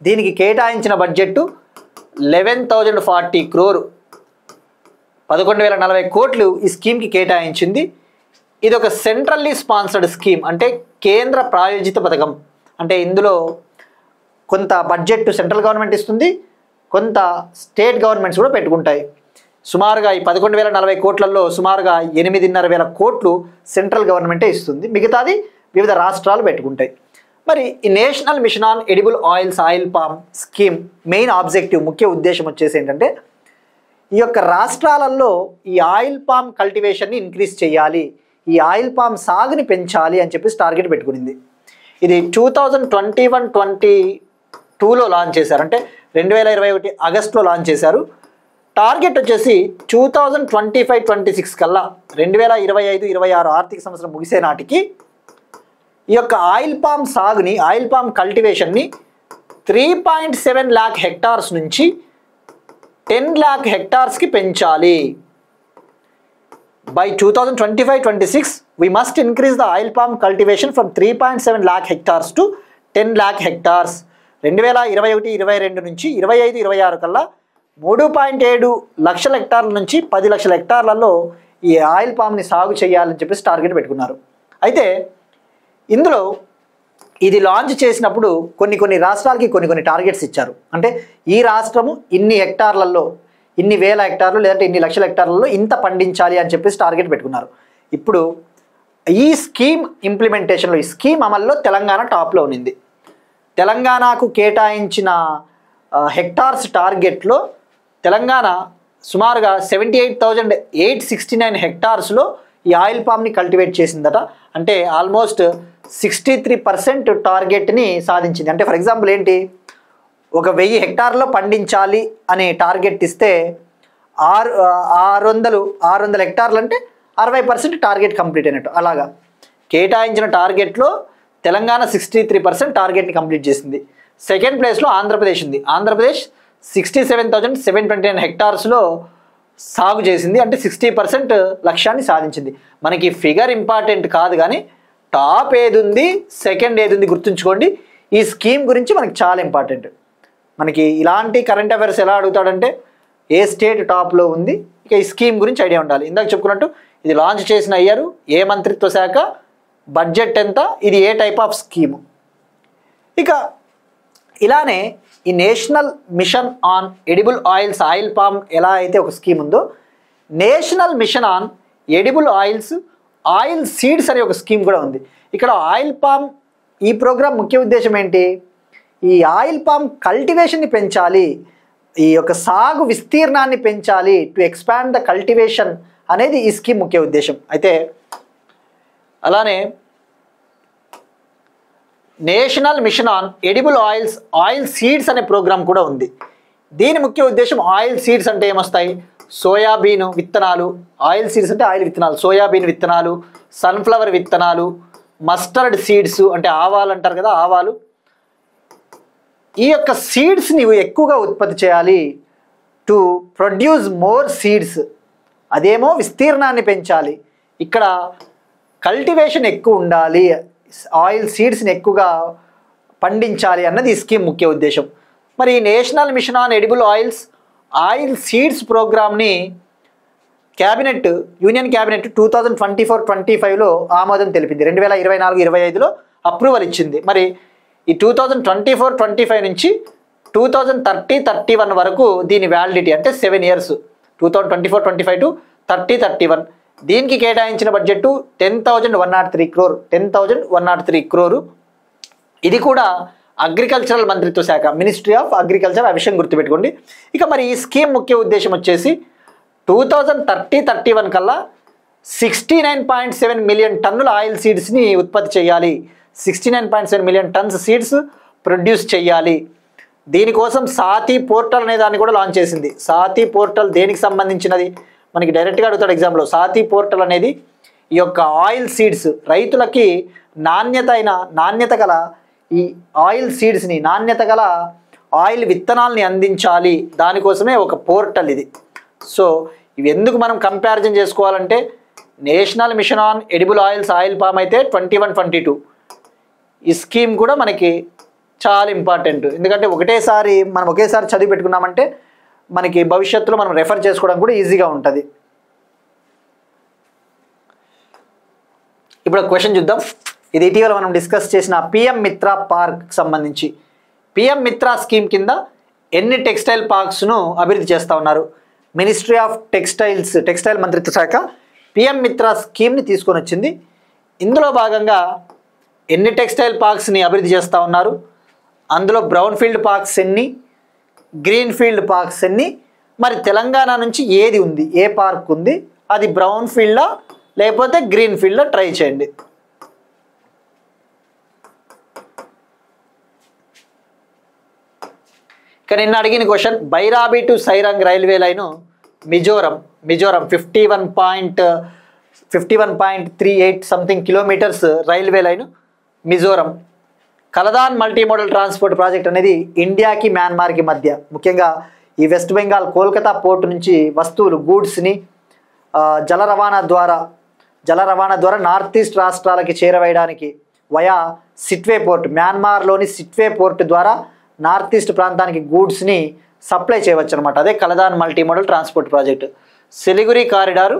దీనికి కేటాయించిన బడ్జెట్ 11,040 crore, 11,040 కోట్లు ఈ స్కీమ్కి కేటాయించింది. ఇది ఒక సెంట్రల్లీ స్పాన్సర్డ్ స్కీమ్, అంటే కేంద్ర ప్రాయోజిత పథకం. అంటే ఇందులో కొంత బడ్జెట్ సెంట్రల్ గవర్నమెంట్ ఇస్తుంది, కొంత స్టేట్ గవర్నమెంట్స్ కూడా పెట్టుకుంటాయి. సుమారుగా ఈ 11,040 కోట్లలో సుమారుగా 8,500 కోట్లు సెంట్రల్ గవర్నమెంటే ఇస్తుంది, మిగతాది వివిధ రాష్ట్రాలు పెట్టుకుంటాయి. మరి ఈ national mission on edible oils oil palm scheme main objective ముఖ్య ఉద్దేశం వచ్చేసి ఏంటంటే ఈ యొక్క రాష్ట్రాలలో ఈ ఆయిల్ పామ్ కల్టివేషన్ని ఇంక్రీజ్ చేయాలి, ఈ ఆయిల్ పామ్ సాగుని పెంచాలి అని చెప్పేసి టార్గెట్ పెట్టుకునింది. ఇది 2021-22లో లాంచ్ చేశారు, అంటే 2021 ఆగస్టులో లాంచ్ చేశారు. టార్గెట్ వచ్చేసి 2025-26 కల్లా 2025-26 ఆర్థిక సంవత్సరం ముగిసే నాటికి ఈ యొక్క ఆయిల్ పామ్ సాగుని ఆయిల్ పామ్ కల్టివేషన్ని 3.7 lakh హెక్టార్స్ నుంచి 10 lakh హెక్టార్స్కి పెంచాలి. By 2025-26 we must increase the oil palm cultivation from 3.7 lakh hectares to 10 lakh hectares. 2021-22 నుంచి 25-26 కల్లా 3.7 లక్షల హెక్టార్ల నుంచి 10 లక్షల హెక్టార్లలో ఈ ఆయిల్ పామ్ని సాగు చేయాలని చెప్పేసి టార్గెట్ పెట్టుకున్నారు. అయితే ఇందులో ఇది లాంచ్ చేసినప్పుడు కొన్ని రాష్ట్రాలకి కొన్ని టార్గెట్స్ ఇచ్చారు. అంటే ఈ రాష్ట్రము ఇన్ని హెక్టార్లలో, ఇన్ని వేల హెక్టార్లు లేదంటే ఇన్ని లక్షల హెక్టార్లలో ఇంత పండించాలి అని చెప్పేసి టార్గెట్ పెట్టుకున్నారు. ఇప్పుడు ఈ స్కీమ్ ఇంప్లిమెంటేషన్లో, ఈ స్కీమ్ అమల్లో తెలంగాణ టాప్లో ఉన్నింది. తెలంగాణకు కేటాయించిన హెక్టార్స్ టార్గెట్లో తెలంగాణ సుమారుగా 78,869 హెక్టార్స్లో ఈ ఆయిల్ పామ్ని కల్టివేట్ చేసిందట. అంటే ఆల్మోస్ట్ 63% టార్గెట్ని సాధించింది. అంటే ఫర్ ఎగ్జాంపుల్ ఏంటి, ఒక 1000 హెక్టార్లో పండించాలి అనే టార్గెట్ ఇస్తే 600 హెక్టార్లు అంటే 60% టార్గెట్ కంప్లీట్ అయినట్టు. అలాగా కేటాయించిన టార్గెట్లో తెలంగాణ 63% టార్గెట్ని కంప్లీట్ చేసింది. సెకండ్ ప్లేస్లో ఆంధ్రప్రదేశ్ ఉంది. ఆంధ్రప్రదేశ్ 67,729 హెక్టార్స్లో సాగు చేసింది, అంటే 60% లక్ష్యాన్ని సాధించింది. మనకి ఫిగర్ ఇంపార్టెంట్ కాదు, కానీ టాప్ ఏది ఉంది, సెకండ్ ఏది ఉంది గుర్తుంచుకోండి. ఈ స్కీమ్ గురించి మనకి చాలా ఇంపార్టెంట్. మనకి ఇలాంటి కరెంట్ అఫైర్స్ ఎలా అడుగుతాడంటే ఏ స్టేట్ టాప్లో ఉంది, ఇక ఈ స్కీమ్ గురించి ఐడియా ఉండాలి. ఇందాక చెప్పుకున్నట్టు ఇది లాంచ్ చేసిన ఇయర్, ఏ మంత్రిత్వ శాఖ, బడ్జెట్ ఎంత, ఇది ఏ టైప్ ఆఫ్ స్కీము. ఇక ఇలానే ఈ national mission on edible oils oil palm ఎలా అయితే ఒక స్కీమ్ ఉందో, national mission on edible oils oil seeds అనే ఒక స్కీమ్ కూడా ఉంది. ఇక్కడ ఆయిల్ పామ్ ఈ ప్రోగ్రామ్ ముఖ్య ఉద్దేశం ఏంటి, ఈ ఆయిల్ పామ్ కల్టివేషన్ని పెంచాలి, ఈ యొక్క సాగు విస్తీర్ణాన్ని పెంచాలి, టు ఎక్స్పాండ్ ద కల్టివేషన్ అనేది ఈ స్కీమ్ ముఖ్య ఉద్దేశం. అయితే అలానే national mission on edible oils oil seeds అనే ప్రోగ్రామ్ కూడా ఉంది. దీని ముఖ్య ఉద్దేశం ఆయిల్ సీడ్స్ అంటే ఏమొస్తాయి, సోయాబీన్ విత్తనాలు, ఆయిల్ సీడ్స్ అంటే ఆయిల్ విత్తనాలు, సోయాబీన్ విత్తనాలు, సన్ఫ్లవర్ విత్తనాలు, మస్టర్డ్ సీడ్స్ అంటే ఆవాలు అంటారు కదా, ఆవాలు. ఈ యొక్క సీడ్స్ని ఎక్కువగా ఉత్పత్తి చేయాలి, టు ప్రొడ్యూస్ మోర్ సీడ్స్, అదేమో విస్తీర్ణాన్ని పెంచాలి. ఇక్కడ కల్టివేషన్ ఎక్కువ ఉండాలి, ఆయిల్ సీడ్స్ని ఎక్కువగా పండించాలి అన్నది ఈ స్కీమ్ ముఖ్య ఉద్దేశం. మరి national mission on edible oils oil seeds ప్రోగ్రామ్ని క్యాబినెట్, యూనియన్ క్యాబినెట్ 2024-25లో ఆమోదం తెలిపింది. 2024-25లో అప్రూవల్ ఇచ్చింది. మరి ఈ 2024-25 నుంచి 2030-31 వరకు దీని వ్యాలిడిటీ, అంటే 7 years, 2024-25 to 30-31. దీనికి కేటాయించిన బడ్జెట్ 10,103 crore, 10,103 crore. ఇది కూడా అగ్రికల్చరల్ మంత్రిత్వ శాఖ, మినిస్ట్రీ ఆఫ్ అగ్రికల్చర్, ఆ విషయం గుర్తుపెట్టుకోండి. ఇక మరి ఈ స్కీమ్ ముఖ్య ఉద్దేశం వచ్చేసి 2030-31 కల్లా 69.7 మిలియన్ టన్నుల ఆయిల్ సీడ్స్ని ఉత్పత్తి చేయాలి, 69.7 మిలియన్ టన్స్ సీడ్స్ ప్రొడ్యూస్ చేయాలి. దీనికోసం సాతి పోర్టల్ అనే దాన్ని కూడా లాంచ్ చేసింది. సాతి పోర్టల్ దేనికి సంబంధించినది, మనకి డైరెక్ట్గా అడుగుతాడు ఎగ్జామ్లో. సాతి పోర్టల్ అనేది ఈ యొక్క ఆయిల్ సీడ్స్, రైతులకి నాణ్యత గల ఈ ఆయిల్ సీడ్స్ని, నాణ్యత గల ఆయిల్ విత్తనాలని అందించాలి, దానికోసమే ఒక పోర్టల్ ఇది. సో ఇవి ఎందుకు మనం కంపారిజన్ చేసుకోవాలంటే, national mission on edible oils oil palm అయితే 21-22, ఈ స్కీమ్ కూడా మనకి చాలా ఇంపార్టెంట్. ఎందుకంటే మనం ఒకేసారి చదివి పెట్టుకున్నామంటే మనకి భవిష్యత్తులో మనం రెఫర్ చేసుకోవడం కూడా ఈజీగా ఉంటుంది. ఇప్పుడు ఒక క్వశ్చన్ చూద్దాం. ఇది ఇటీవల మనం డిస్కస్ చేసిన పిఎం మిత్ర పార్క్ సంబంధించి. పిఎం మిత్ర స్కీమ్ కింద ఎన్ని టెక్స్టైల్ పార్క్స్ను అభివృద్ధి చేస్తూ ఉన్నారు? మినిస్ట్రీ ఆఫ్ టెక్స్టైల్ మంత్రిత్వ శాఖ పిఎం మిత్ర స్కీమ్ని తీసుకొని వచ్చింది. ఇందులో భాగంగా ఎన్ని టెక్స్టైల్ పార్క్స్ని అభివృద్ధి చేస్తూ ఉన్నారు, అందులో బ్రౌన్ ఫీల్డ్ పార్క్స్ ఎన్ని, గ్రీన్ ఫీల్డ్ పార్క్స్ ఎన్ని, మరి తెలంగాణ నుంచి ఏది ఉంది, ఏ పార్క్ ఉంది, అది బ్రౌన్ ఫీల్డా లేకపోతే గ్రీన్ ఫీల్డా ట్రై చేయండి. ఇక నిన్న అడిగిన question, Bairabi to Sairang railway line Mizoram 51.38 something kilometres railway line Mizoram. Kaladan multi modal transport project అనేది ఇండియాకి మ్యాన్మార్కి మధ్య, ముఖ్యంగా ఈ వెస్ట్ బెంగాల్ కోల్కతా పోర్టు నుంచి వస్తువులు గూడ్స్ని జల రవాణా ద్వారా నార్త్ ఈస్ట్ రాష్ట్రాలకి చేరవేయడానికి వయా సిట్వే పోర్ట్, మ్యాన్మార్లోని సిట్వే పోర్ట్ ద్వారా నార్త్ ఈస్ట్ ప్రాంతానికి గూడ్స్ని సప్లై చేయవచ్చు అనమాట. అదే Kaladan multi modal transport project. Siliguri corridor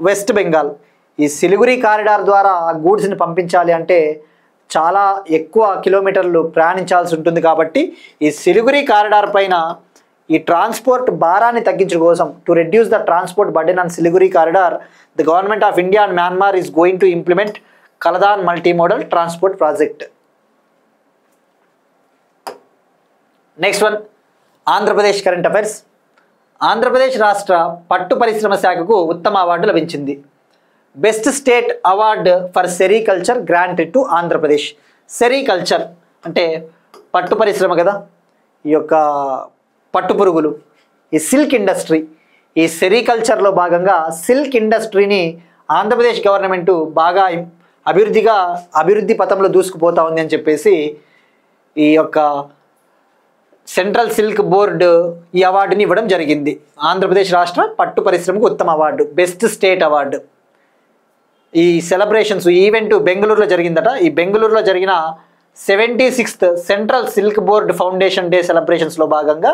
West Bengal, ఈ సిలిగురి కారిడార్ ద్వారా గూడ్స్ని పంపించాలి అంటే చాలా ఎక్కువ కిలోమీటర్లు ప్రయాణించాల్సి ఉంటుంది. కాబట్టి ఈ సిలిగురి కారిడార్ పైన ఈ ట్రాన్స్పోర్ట్ భారాన్ని తగ్గించడం కోసం, to reduce the transport burden on Siliguri corridor, the government of India and Myanmar is going to implement Kaladan multi modal transport project. Next one, Andhra Pradesh current affairs. Andhra Pradesh రాష్ట్ర పట్టు పరిశ్రమ శాఖకు ఉత్తమ అవార్డు లభించింది. Best state award for sericulture granted to Andhra Pradesh. Sericulture అంటే పట్టు పరిశ్రమ కదా, ఈ యొక్క పట్టు పురుగులు, ఈ సిల్క్ ఇండస్ట్రీ. ఈ సెరికల్చర్లో భాగంగా సిల్క్ ఇండస్ట్రీని ఆంధ్రప్రదేశ్ గవర్నమెంట్ బాగా అభివృద్ధి పథంలో దూసుకుపోతా ఉంది అని చెప్పేసి ఈ యొక్క సెంట్రల్ సిల్క్ బోర్డు ఈ అవార్డుని ఇవ్వడం జరిగింది. ఆంధ్రప్రదేశ్ రాష్ట్ర పట్టు పరిశ్రమకు ఉత్తమ అవార్డు, బెస్ట్ స్టేట్ అవార్డు. ఈ సెలబ్రేషన్స్, ఈవెంట్ బెంగళూరులో జరిగిందట. ఈ బెంగళూరులో జరిగిన 76th central silk board foundation day సెలబ్రేషన్స్లో భాగంగా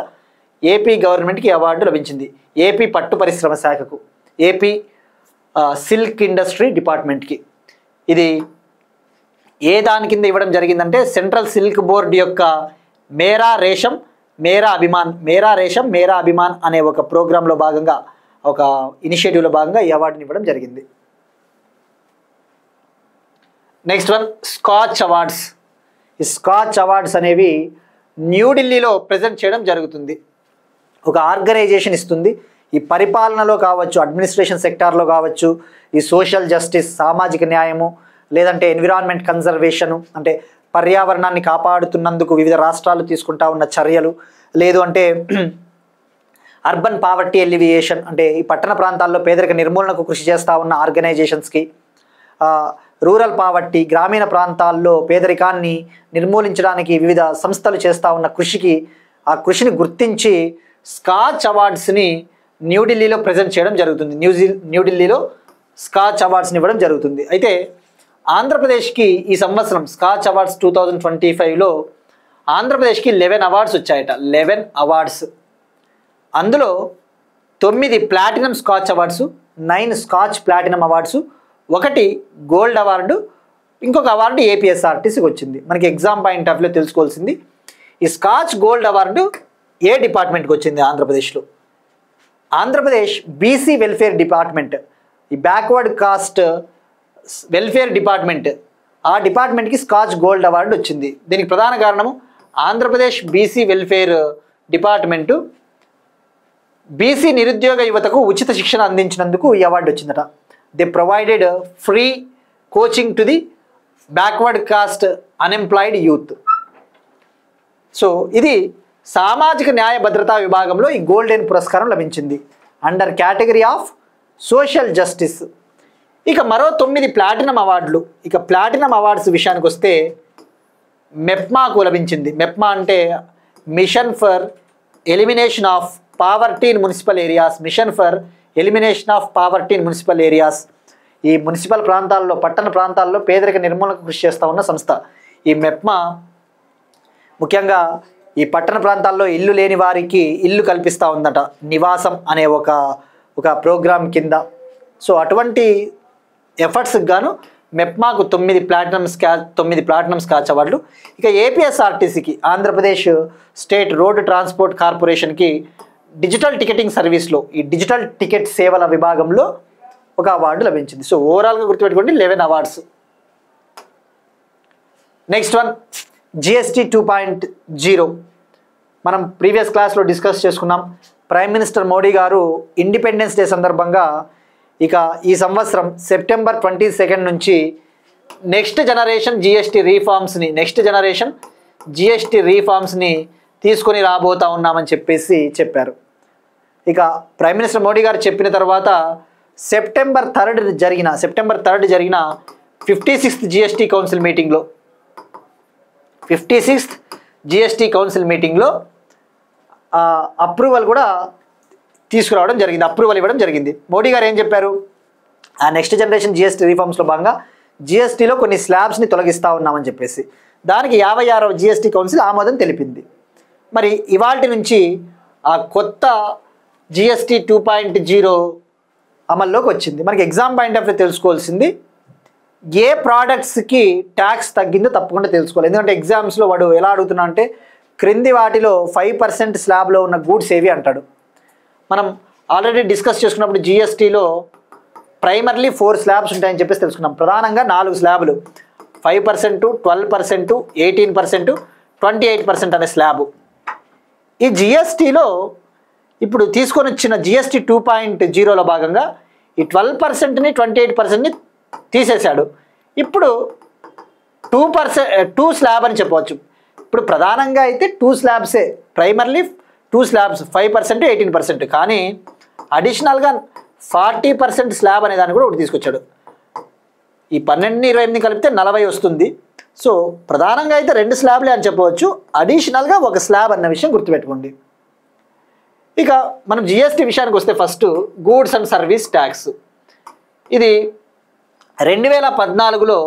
ఏపీ గవర్నమెంట్కి అవార్డు లభించింది. ఏపీ పట్టు పరిశ్రమ శాఖకు, ఏపీ సిల్క్ ఇండస్ట్రీ డిపార్ట్మెంట్కి. ఇది ఏ దాని కింద ఇవ్వడం జరిగిందంటే సెంట్రల్ సిల్క్ బోర్డ్ యొక్క మేరా రేషం మేరా అభిమాన్ అనే ఒక ప్రోగ్రాంలో భాగంగా, ఒక ఇనిషియేటివ్లో భాగంగా ఈ అవార్డుని ఇవ్వడం జరిగింది. Next one, scotch awards. ఈ స్కాచ్ అవార్డ్స్ అనేవి న్యూఢిల్లీలో ప్రజెంట్ చేయడం జరుగుతుంది. ఒక ఆర్గనైజేషన్ ఇస్తుంది. ఈ పరిపాలనలో కావచ్చు, అడ్మినిస్ట్రేషన్ సెక్టార్లో కావచ్చు, ఈ సోషల్ జస్టిస్ సామాజిక న్యాయము, లేదంటే ఎన్విరాన్మెంట్ కన్జర్వేషను అంటే పర్యావరణాన్ని కాపాడుతున్నందుకు వివిధ రాష్ట్రాలు తీసుకుంటా ఉన్న చర్యలు, లేదు అంటే అర్బన్ పావర్టీ ఎలివియేషన్ అంటే ఈ పట్టణ ప్రాంతాల్లో పేదరిక నిర్మూలనకు కృషి చేస్తూ ఉన్న ఆర్గనైజేషన్స్కి, రూరల్ పావర్టీ గ్రామీణ ప్రాంతాల్లో పేదరికాన్ని నిర్మూలించడానికి వివిధ సంస్థలు చేస్తూ ఉన్న కృషికి, ఆ కృషిని గుర్తించి స్కాచ్ అవార్డ్స్ని న్యూఢిల్లీలో ప్రజెంట్ చేయడం జరుగుతుంది. న్యూఢిల్లీలో స్కాచ్ అవార్డ్స్ని ఇవ్వడం జరుగుతుంది. అయితే ఆంధ్రప్రదేశ్కి ఈ సంవత్సరం స్కాచ్ అవార్డ్స్ 2025లో ఆంధ్రప్రదేశ్కి 11 అవార్డ్స్ వచ్చాయట. 11 అవార్డ్స్. అందులో 9 platinum scotch awards, 9 scotch platinum awards, 1 gold award, ఇంకొక అవార్డు ఏపీఎస్ఆర్టీసీకి వచ్చింది. మనకి ఎగ్జామ్ పాయింట్ ఆఫ్ వ్యూలో తెలుసుకోవాల్సింది, ఈ స్కాచ్ గోల్డ్ అవార్డు ఏ డిపార్ట్మెంట్కి వచ్చింది ఆంధ్రప్రదేశ్లో? ఆంధ్రప్రదేశ్ బీసీ వెల్ఫేర్ డిపార్ట్మెంట్, ఈ బ్యాక్వర్డ్ కాస్ట్ వెల్ఫేర్ డిపార్ట్మెంట్, ఆ డిపార్ట్మెంట్కి స్కాచ్ గోల్డ్ అవార్డు వచ్చింది. దీనికి ప్రధాన కారణము Andhra Pradesh BC welfare department BC నిరుద్యోగ యువతకు ఉచిత శిక్షణ అందించినందుకు ఈ అవార్డు వచ్చిందట. They provided free coaching to the backward cost unemployed youth. So ఇది సామాజిక న్యాయ భద్రతా విభాగంలో ఈ గోల్డెన్ పురస్కారం లభించింది under category of social justice. ఇక మరో 9 ప్లాటినం అవార్డులు. ఇక ప్లాటినం అవార్డ్స్ విషయానికి వస్తే మెప్మాకు లభించింది. మెప్మా అంటే mission for elimination of poverty in municipal areas. Mission for elimination of poverty in municipal areas. ఈ మున్సిపల్ ప్రాంతాల్లో, పట్టణ ప్రాంతాల్లో పేదరిక నిర్మూలనకు కృషి చేస్తూ ఉన్న సంస్థ ఈ మెప్మా. ముఖ్యంగా ఈ పట్టణ ప్రాంతాల్లో ఇల్లు లేని వారికి ఇల్లు కల్పిస్తూ ఉందట, నివాసం అనే ఒక ప్రోగ్రాం కింద. సో అటువంటి ఎఫర్ట్స్కి గాను మెప్మాకు 9 ప్లాటినం స్కాచ్ అవార్డులు. ఇక ఏపీఎస్ఆర్టీసీకి, ఆంధ్రప్రదేశ్ స్టేట్ రోడ్ ట్రాన్స్పోర్ట్ కార్పొరేషన్కి డిజిటల్ టికెటింగ్ సర్వీస్లో, ఈ డిజిటల్ టికెట్ సేవల విభాగంలో ఒక అవార్డు లభించింది. సో ఓవరాల్గా గుర్తుపెట్టుకోండి 11 అవార్డ్స్. Next one GST 2.0. మనం ప్రీవియస్ క్లాస్లో డిస్కస్ చేసుకున్నాం. ప్రైమ్ మినిస్టర్ మోడీ గారు ఇండిపెండెన్స్ డే సందర్భంగా ఇక ఈ సంవత్సరం సెప్టెంబర్ 22 నుంచి నెక్స్ట్ జనరేషన్ జిఎస్టీ రీఫార్మ్స్ని తీసుకొని రాబోతా ఉన్నామని చెప్పారు. ఇక ప్రైమ్ మినిస్టర్ మోడీ గారు చెప్పిన తర్వాత సెప్టెంబర్ 3 జరిగిన 56th జిఎస్టీ కౌన్సిల్ మీటింగ్లో అప్రూవల్ కూడా తీసుకురావడం జరిగింది, అప్రూవల్ ఇవ్వడం జరిగింది. మోడీ గారు ఏం చెప్పారు? ఆ నెక్స్ట్ జనరేషన్ జిఎస్టీ రిఫార్మ్స్లో భాగంగా జిఎస్టీలో కొన్ని స్లాబ్స్ని తొలగిస్తూ ఉన్నామని చెప్పేసి దానికి 56వ జిఎస్టీ కౌన్సిల్ ఆమోదం తెలిపింది. మరి ఇవాల్టి నుంచి ఆ కొత్త జిఎస్టీ 2.0 అమల్లోకి వచ్చింది. మనకి ఎగ్జామ్ పాయింట్ ఆఫ్ వ్యూ తెలుసుకోవాల్సింది ఏ ప్రోడక్ట్స్కి ట్యాక్స్ తగ్గిందో తప్పకుండా తెలుసుకోవాలి. ఎందుకంటే ఎగ్జామ్స్లో వాడు ఎలా అడుగుతున్నా అంటే క్రింది వాటిలో 5% స్లాబ్లో ఉన్న గూడ్స్ ఏవి అంటాడు. మనం ఆల్రెడీ డిస్కస్ చేసుకున్నప్పుడు జిఎస్టీలో ప్రైమర్లీ 4 స్లాబ్స్ ఉంటాయని చెప్పేసి తెలుసుకున్నాం. ప్రధానంగా 4 స్లాబులు, 5%, 12%, 18%, 28% అనే స్లాబు. ఈ జిఎస్టీలో ఇప్పుడు తీసుకొని వచ్చిన జిఎస్టీ 2.0లో భాగంగా ఈ 12%ని 28%ని తీసేశాడు. ఇప్పుడు 2 స్లాబ్ అని చెప్పవచ్చు. ఇప్పుడు ప్రధానంగా అయితే 2 స్లాబ్సే, ప్రైమర్లీ 2 స్లాబ్స్ 5%, 18%. కానీ అడిషనల్గా 40% స్లాబ్ అనే దాన్ని కూడా ఒకటి తీసుకొచ్చాడు. ఈ 12, 28 కలిపితే 40 వస్తుంది. సో ప్రధానంగా అయితే 2 స్లాబ్లే అని చెప్పవచ్చు, అడిషనల్గా 1 స్లాబ్ అన్న విషయం గుర్తుపెట్టుకోండి. ఇక మనం జిఎస్టీ విషయానికి వస్తే first goods and service tax. ఇది 2014లో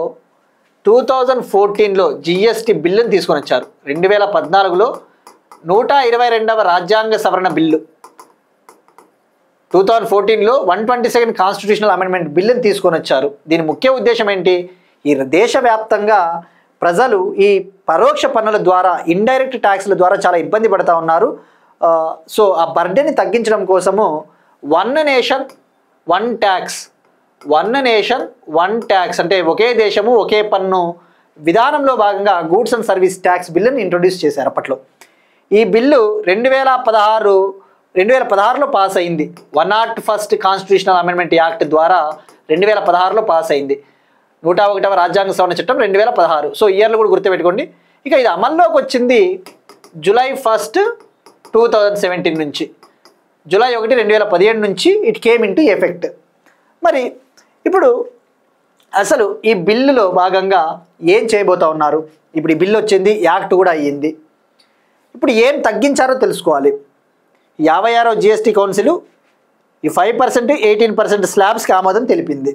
2014లో జిఎస్టీ బిల్లుని తీసుకొని వచ్చారు. 2014లో 122వ రాజ్యాంగ సవరణ బిల్లు, 2014లో 122nd కాన్స్టిట్యూషనల్ అమెండ్మెంట్ బిల్లుని తీసుకొని వచ్చారు. దీని ముఖ్య ఉద్దేశం ఏంటి? ఈ దేశవ్యాప్తంగా ప్రజలు ఈ పరోక్ష పన్నుల ద్వారా, ఇండైరెక్ట్ ట్యాక్స్ల ద్వారా చాలా ఇబ్బంది పడుతూ ఉన్నారు. సో ఆ బర్డెన్ని తగ్గించడం కోసము వన్ నేషన్ వన్ ట్యాక్స్ అంటే ఒకే దేశము ఒకే పన్ను విధానంలో భాగంగా గూడ్స్ అండ్ సర్వీస్ ట్యాక్స్ బిల్లుని ఇంట్రొడ్యూస్ చేశారు అప్పట్లో. ఈ బిల్లు 2016లో పాస్ అయింది. 101st కాన్స్టిట్యూషనల్ అమెండ్మెంట్ యాక్ట్ ద్వారా 2016లో పాస్ అయింది. 101వ రాజ్యాంగ సవరణ చట్టం 2016. సో ఇయర్లు కూడా గుర్తుపెట్టుకోండి. ఇక ఇది అమల్లోకి వచ్చింది జూలై 1, 2017 నుంచి. జూలై 1, 2017 నుంచి it came in to effect. మరి ఇప్పుడు అసలు ఈ బిల్లులో భాగంగా ఏం చేయబోతా ఉన్నారు? ఇప్పుడు ఈ బిల్లు వచ్చింది, యాక్ట్ కూడా అయ్యింది. ఇప్పుడు ఏం తగ్గించారో తెలుసుకోవాలి. 56వ జిఎస్టీ కౌన్సిల్ ఈ 5%, 18% స్లాబ్స్కి ఆమోదం తెలిపింది.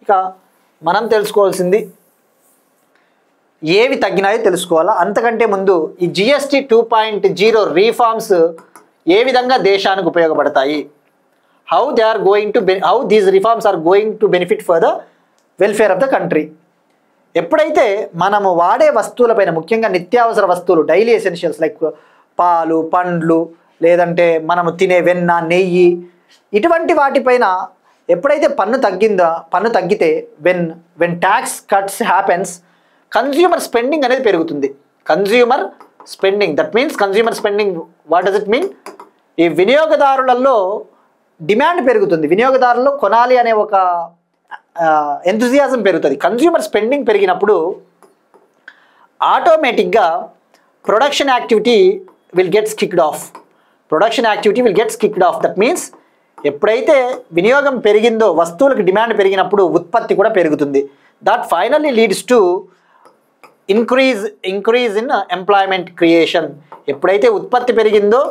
ఇక మనం తెలుసుకోవాల్సింది ఏవి తగ్గినాయో తెలుసుకోవాలా. అంతకంటే ముందు ఈ జిఎస్టీ 2.0 రీఫార్మ్స్ ఏ విధంగా దేశానికి ఉపయోగపడతాయి, how these reforms are going to benefit for the welfare of the country. ఎప్పుడైతే మనము వాడే వస్తువులపైన, ముఖ్యంగా నిత్యావసర వస్తువులు, డైలీ ఎసెన్షియల్స్ లైక్ పాలు, పండ్లు, లేదంటే మనము తినే వెన్న, నెయ్యి, ఇటువంటి వాటిపైన ఎప్పుడైతే పన్ను తగ్గితే when tax cuts happens, consumer spending అనేది పెరుగుతుంది. Consumer spending, that means consumer spending, what does it mean? ఈ వినియోగదారులలో డిమాండ్ పెరుగుతుంది. వినియోగదారుల్లో కొనాలి అనే ఒక ఎంథూజియాజం పెరుగుతుంది. కన్జ్యూమర్ స్పెండింగ్ పెరిగినప్పుడు ఆటోమేటిక్గా production activity will gets kicked of. That means ఎప్పుడైతే వినియోగం పెరిగిందో, వస్తువులకు డిమాండ్ పెరిగినప్పుడు ఉత్పత్తి కూడా పెరుగుతుంది. That finally leads to increase in employment creation. ఎప్పుడైతే ఉత్పత్తి పెరిగిందో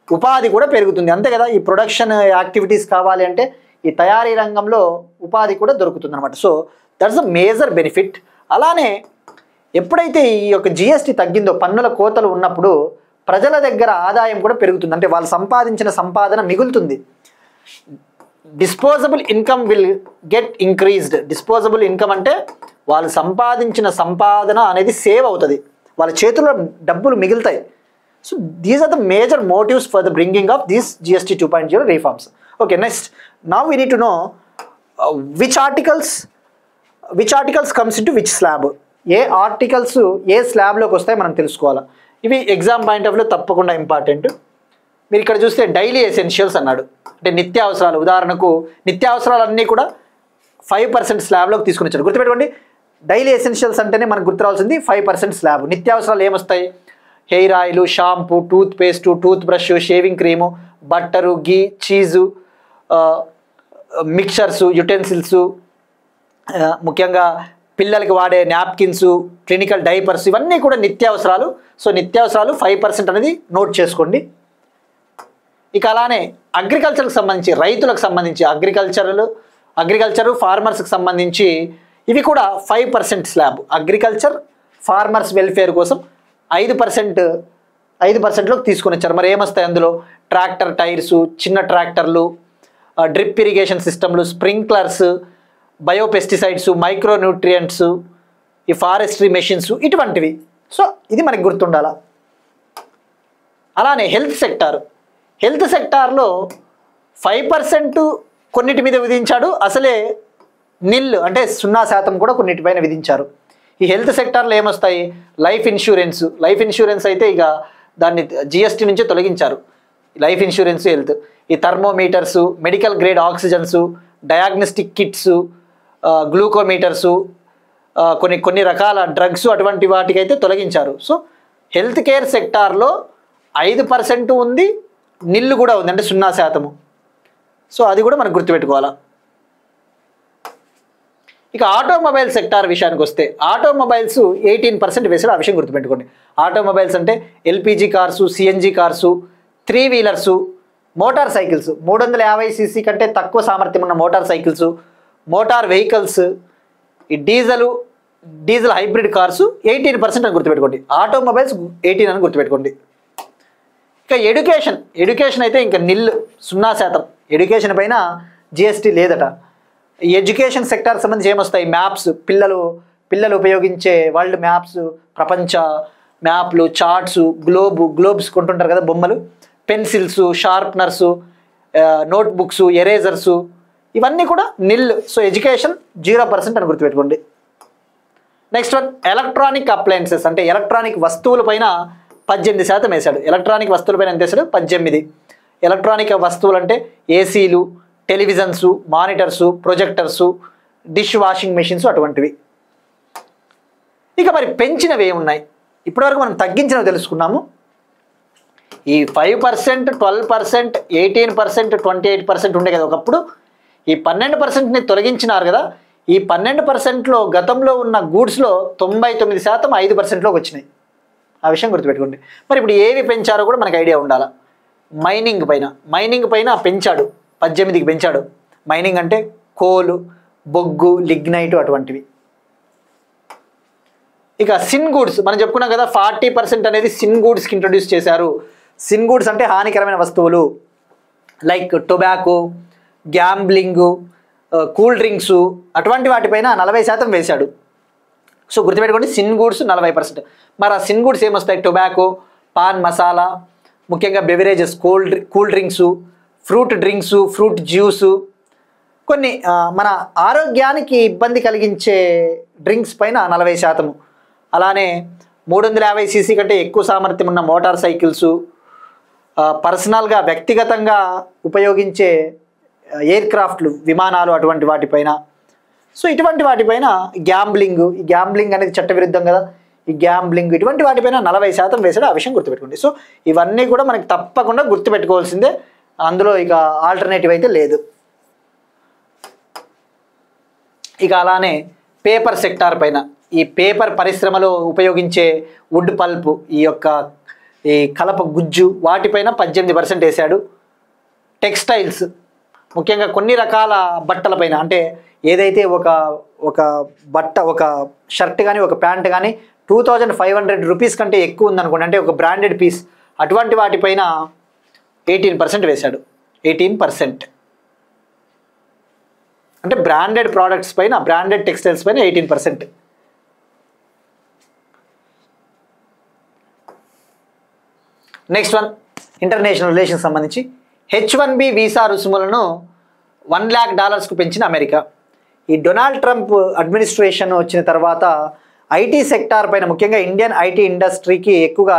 ఉపాధి కూడా పెరుగుతుంది, అంతే కదా. ఈ ప్రొడక్షన్ యాక్టివిటీస్ కావాలి అంటే ఈ తయారీ రంగంలో ఉపాధి కూడా దొరుకుతుంది అనమాట. So that's the major benefit. అలానే ఎప్పుడైతే ఈ యొక్క జిఎస్టీ తగ్గిందో, పన్నుల కోతలు ఉన్నప్పుడు ప్రజల దగ్గర ఆదాయం కూడా పెరుగుతుంది. అంటే వాళ్ళు సంపాదించిన సంపాదన మిగులుతుంది. Disposable income will get increased. Disposable income అంటే వాళ్ళు సంపాదించిన సంపాదన అనేది సేవ్ అవుతుంది, వాళ్ళ చేతుల్లో డబ్బులు మిగులుతాయి. So these are the major motives for the bringing of these GST 2.0 reforms. Okay, next, now we need to know which articles comes into which slab. ఏ ఆర్టికల్స్ ఏ స్లాబ్లోకి వస్తాయి మనం తెలుసుకోవాలి. ఇవి ఎగ్జామ్ పాయింట్ ఆఫ్ వ్యూ తప్పకుండా important. మీరు ఇక్కడ చూస్తే డైలీ ఎసెన్షియల్స్ అన్నాడు, అంటే నిత్యావసరాలు. ఉదాహరణకు నిత్యావసరాలన్నీ కూడా 5% స్లాబ్లోకి తీసుకుని వచ్చాడు. గుర్తుపెట్టుకోండి, డైలీ ఎసెన్షియల్స్ అంటేనే మనకు గుర్తురావాల్సింది 5% స్లాబ్. నిత్యావసరాలు ఏమొస్తాయి? Hair oil, shampoo, tooth paste, tooth brush, shaving cream, butter, ghee, cheese, mixtures, utensils, ముఖ్యంగా పిల్లలకి వాడే నాప్కిన్స్, క్లినికల్ డైపర్స్, ఇవన్నీ కూడా నిత్యావసరాలు. సో నిత్యావసరాలు 5% అనేది నోట్ చేసుకోండి. ఇక అలానే అగ్రికల్చర్కి సంబంధించి, రైతులకు సంబంధించి అగ్రికల్చరు ఫార్మర్స్కి సంబంధించి ఇవి కూడా 5% స్లాబ్. అగ్రికల్చర్ ఫార్మర్స్ వెల్ఫేర్ కోసం 5%లోకి తీసుకొని వచ్చారు. మరి ఏమొస్తాయి అందులో? ట్రాక్టర్ టైర్సు, చిన్న ట్రాక్టర్లు, డ్రిప్ ఇరిగేషన్ సిస్టమ్లు, స్ప్రింక్లర్స్, బయోపెస్టిసైడ్స్, మైక్రోన్యూట్రియంట్స్, ఈ ఫారెస్ట్రీ మెషిన్స్, ఇటువంటివి. సో ఇది మనకి గుర్తుండాల. అలానే హెల్త్ సెక్టార్లో 5% కొన్నిటి మీద విధించాడు, అసలే నిల్ అంటే 0% కూడా కొన్నిటిపైన విధించారు. ఈ హెల్త్ సెక్టార్లో ఏమొస్తాయి? లైఫ్ ఇన్సూరెన్స్ అయితే ఇక దాన్ని GST నుంచి తొలగించారు. లైఫ్ ఇన్సూరెన్స్, హెల్త్, ఈ థర్మోమీటర్సు, మెడికల్ గ్రేడ్ ఆక్సిజన్సు, డయాగ్నోస్టిక్ కిట్స్, గ్లూకోమీటర్సు, కొన్ని రకాల డ్రగ్స్, అటువంటి వాటికైతే తొలగించారు. సో హెల్త్ కేర్ సెక్టార్లో 5% ఉంది, నిల్లు కూడా ఉంది, అంటే 0%. సో అది కూడా మనకు గుర్తుపెట్టుకోవాలా. ఇక ఆటోమొబైల్ సెక్టార్ విషయానికి వస్తే ఆటోమొబైల్స్ 18% వేసాడు. ఆ విషయం గుర్తుపెట్టుకోండి. ఆటోమొబైల్స్ అంటే LPG cars, CNG cars, 3 wheelers, motor cycles, 350cc కంటే తక్కువ సామర్థ్యం ఉన్న మోటార్ సైకిల్స్, మోటార్ వెహికల్స్, ఈ డీజిల్ హైబ్రిడ్ కార్సు 18% అని గుర్తుపెట్టుకోండి. ఆటోమొబైల్స్ 18 అని గుర్తుపెట్టుకోండి. ఇక ఎడ్యుకేషన్ అయితే ఇంకా నిల్, 0%. ఎడ్యుకేషన్ పైన GST లేదట. ఈ ఎడ్యుకేషన్ సెక్టార్ సంబంధించి ఏమొస్తాయి? మ్యాప్స్, పిల్లలు ఉపయోగించే వరల్డ్ మ్యాప్స్, ప్రపంచ మ్యాప్లు, చార్ట్స్, గ్లోబ్స్ కొంటుంటారు కదా, బొమ్మలు, పెన్సిల్స్, షార్ప్నర్సు, నోట్బుక్స్, ఎరేజర్సు, ఇవన్నీ కూడా నిల్. సో ఎడ్యుకేషన్ 0% అని గుర్తుపెట్టుకోండి. నెక్స్ట్ వన్ ఎలక్ట్రానిక్ అప్లయన్సెస్, అంటే ఎలక్ట్రానిక్ వస్తువులపైన 18% వేశాడు. ఎలక్ట్రానిక్ వస్తువులపైన ఎంత వేశాడు? 18. ఎలక్ట్రానిక్ వస్తువులు అంటే ఏసీలు, టెలివిజన్సు, మానిటర్సు, ప్రొజెక్టర్సు, డిష్ వాషింగ్ మెషిన్స్, అటువంటివి. ఇక మరి పెంచినవి ఏమున్నాయి? ఇప్పటివరకు మనం తగ్గించినవి తెలుసుకున్నాము. ఈ 5%, 12%, 18%, 28% ఉండే కదా ఒకప్పుడు. ఈ 12%ని తొలగించినారు కదా. ఈ 12%లో గతంలో ఉన్న గూడ్స్లో 99% 5%లోకి వచ్చినాయి. ఆ విషయం గుర్తుపెట్టుకోండి. మరి ఇప్పుడు ఏవి పెంచారో కూడా మనకు ఐడియా ఉండాలి. మైనింగ్ పైన పెంచాడు, 18కి పెంచాడు. మైనింగ్ అంటే కోలు, బొగ్గు, లిగ్నైట్, అటువంటివి. ఇక సిన్ గూడ్స్ మనం చెప్పుకున్నాం కదా, 40% అనేది సిన్ గూడ్స్కి ఇంట్రొడ్యూస్ చేశారు. సిన్ గూడ్స్ అంటే హానికరమైన వస్తువులు, like tobacco, gambling, cool drinks, అటువంటి వాటిపైన 40% వేశాడు. సో గుర్తుపెట్టుకోండి, సిన్ గూడ్స్ 40%. మరి ఆ సిన్ గూడ్స్ ఏమొస్తాయి? టొబాకో, పాన్ మసాలా, ముఖ్యంగా beverages, cool drinks, fruit drinks, fruit juice, కొన్ని మన ఆరోగ్యానికి ఇబ్బంది కలిగించే డ్రింక్స్ పైన 40%. అలానే 350cc కంటే ఎక్కువ సామర్థ్యం ఉన్న మోటార్ సైకిల్స్, పర్సనల్గా వ్యక్తిగతంగా ఉపయోగించే ఎయిర్ క్రాఫ్ట్లు, విమానాలు, అటువంటి వాటిపైన. సో ఇటువంటి వాటిపైన గ్యాంబ్లింగ్ అనేది చట్టవిరుద్ధం కదా, ఈ గ్యాంబ్లింగ్, ఇటువంటి వాటిపైన 40% వేసాడు. ఆ విషయం గుర్తుపెట్టుకోండి. సో ఇవన్నీ కూడా మనకి తప్పకుండా గుర్తుపెట్టుకోవాల్సిందే, అందులో ఇక ఆల్టర్నేటివ్ అయితే లేదు. ఇక అలానే పేపర్ సెక్టార్ పైన, ఈ పేపర్ పరిశ్రమలో ఉపయోగించే వుడ్ పల్ప్, ఈ కలప గుజ్జు, వాటిపైన 18% వేశాడు. టెక్స్టైల్స్, ముఖ్యంగా కొన్ని రకాల బట్టలపైన, అంటే ఏదైతే ఒక బట్ట, ఒక షర్ట్ కానీ ఒక ప్యాంట్ కానీ 2500 రూపీస్ కంటే ఎక్కువ ఉందనుకోండి, అంటే ఒక బ్రాండెడ్ పీస్, అటువంటి వాటిపైన 18% వేశాడు. 18% అంటే బ్రాండెడ్ ప్రోడక్ట్స్ పైన, బ్రాండెడ్ టెక్స్టైల్స్ పైన 18%. నెక్స్ట్ వన్ ఇంటర్నేషనల్ రిలేషన్స్ సంబంధించి H1B వీసా రుసుములను $1,00,000 పెంచిన అమెరికా. ఈ డొనాల్డ్ ట్రంప్ అడ్మినిస్ట్రేషన్ వచ్చిన తర్వాత ఐటీ సెక్టార్ పైన ముఖ్యంగా ఇండియన్ ఐటీ ఇండస్ట్రీకి ఎక్కువగా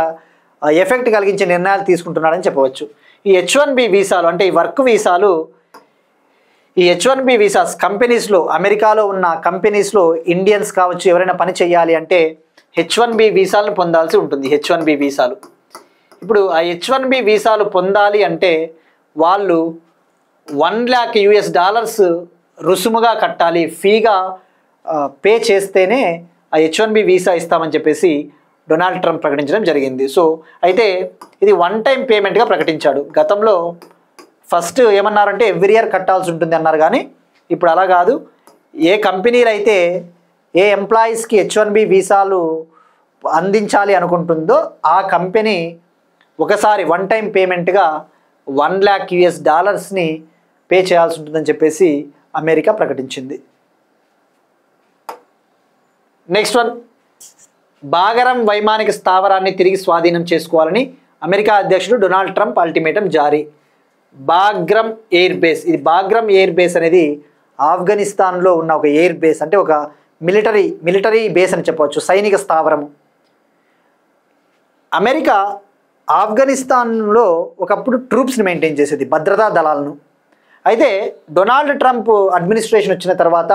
ఎఫెక్ట్ కలిగించే నిర్ణయాలు తీసుకుంటున్నాడని చెప్పవచ్చు. ఈ H1B వీసాలు అంటే ఈ వర్క్ వీసాలు, ఈ H1B వీసాస్ కంపెనీస్లో, అమెరికాలో ఉన్న కంపెనీస్లో ఇండియన్స్ కావచ్చు ఎవరైనా పని చేయాలి అంటే H1B వీసాలను పొందాల్సి ఉంటుంది. H1B వీసాలు, ఇప్పుడు ఆ H1B వీసాలు పొందాలి అంటే వాళ్ళు $1,00,000 రుసుముగా కట్టాలి, ఫీగా పే చేస్తేనే ఆ H1B వీసా ఇస్తామని చెప్పేసి డొనాల్డ్ ట్రంప్ ప్రకటించడం జరిగింది. సో అయితే ఇది వన్ టైం పేమెంట్గా ప్రకటించాడు. గతంలో ఫస్ట్ ఏమన్నారంటే ఎవ్రీ ఇయర్ కట్టాల్సి ఉంటుంది అన్నారు, కానీ ఇప్పుడు అలా కాదు. ఏ కంపెనీలు అయితే ఏ ఎంప్లాయీస్కి H1B వీసాలు అందించాలి అనుకుంటుందో ఆ కంపెనీ ఒకసారి వన్ టైం పేమెంట్గా $1,00,000 పే చేయాల్సి ఉంటుందని చెప్పేసి అమెరికా ప్రకటించింది. నెక్స్ట్ వన్, బాగరం వైమానిక స్థావరాన్ని తిరిగి స్వాధీనం చేసుకోవాలని అమెరికా అధ్యక్షుడు డొనాల్డ్ ట్రంప్ అల్టిమేటం జారీ. బాగ్రమ్ ఎయిర్ బేస్, ఇది బాగ్రమ్ ఎయిర్ బేస్ అనేది ఆఫ్ఘనిస్తాన్లో ఉన్న ఒక ఎయిర్ బేస్, అంటే ఒక మిలిటరీ బేస్ అని చెప్పవచ్చు, సైనిక స్థావరము. అమెరికా ఆఫ్ఘనిస్తాన్లో ఒకప్పుడు ట్రూప్స్ని మెయింటైన్ చేసేది, భద్రతా దళాలను. అయితే డొనాల్డ్ ట్రంప్ అడ్మినిస్ట్రేషన్ వచ్చిన తర్వాత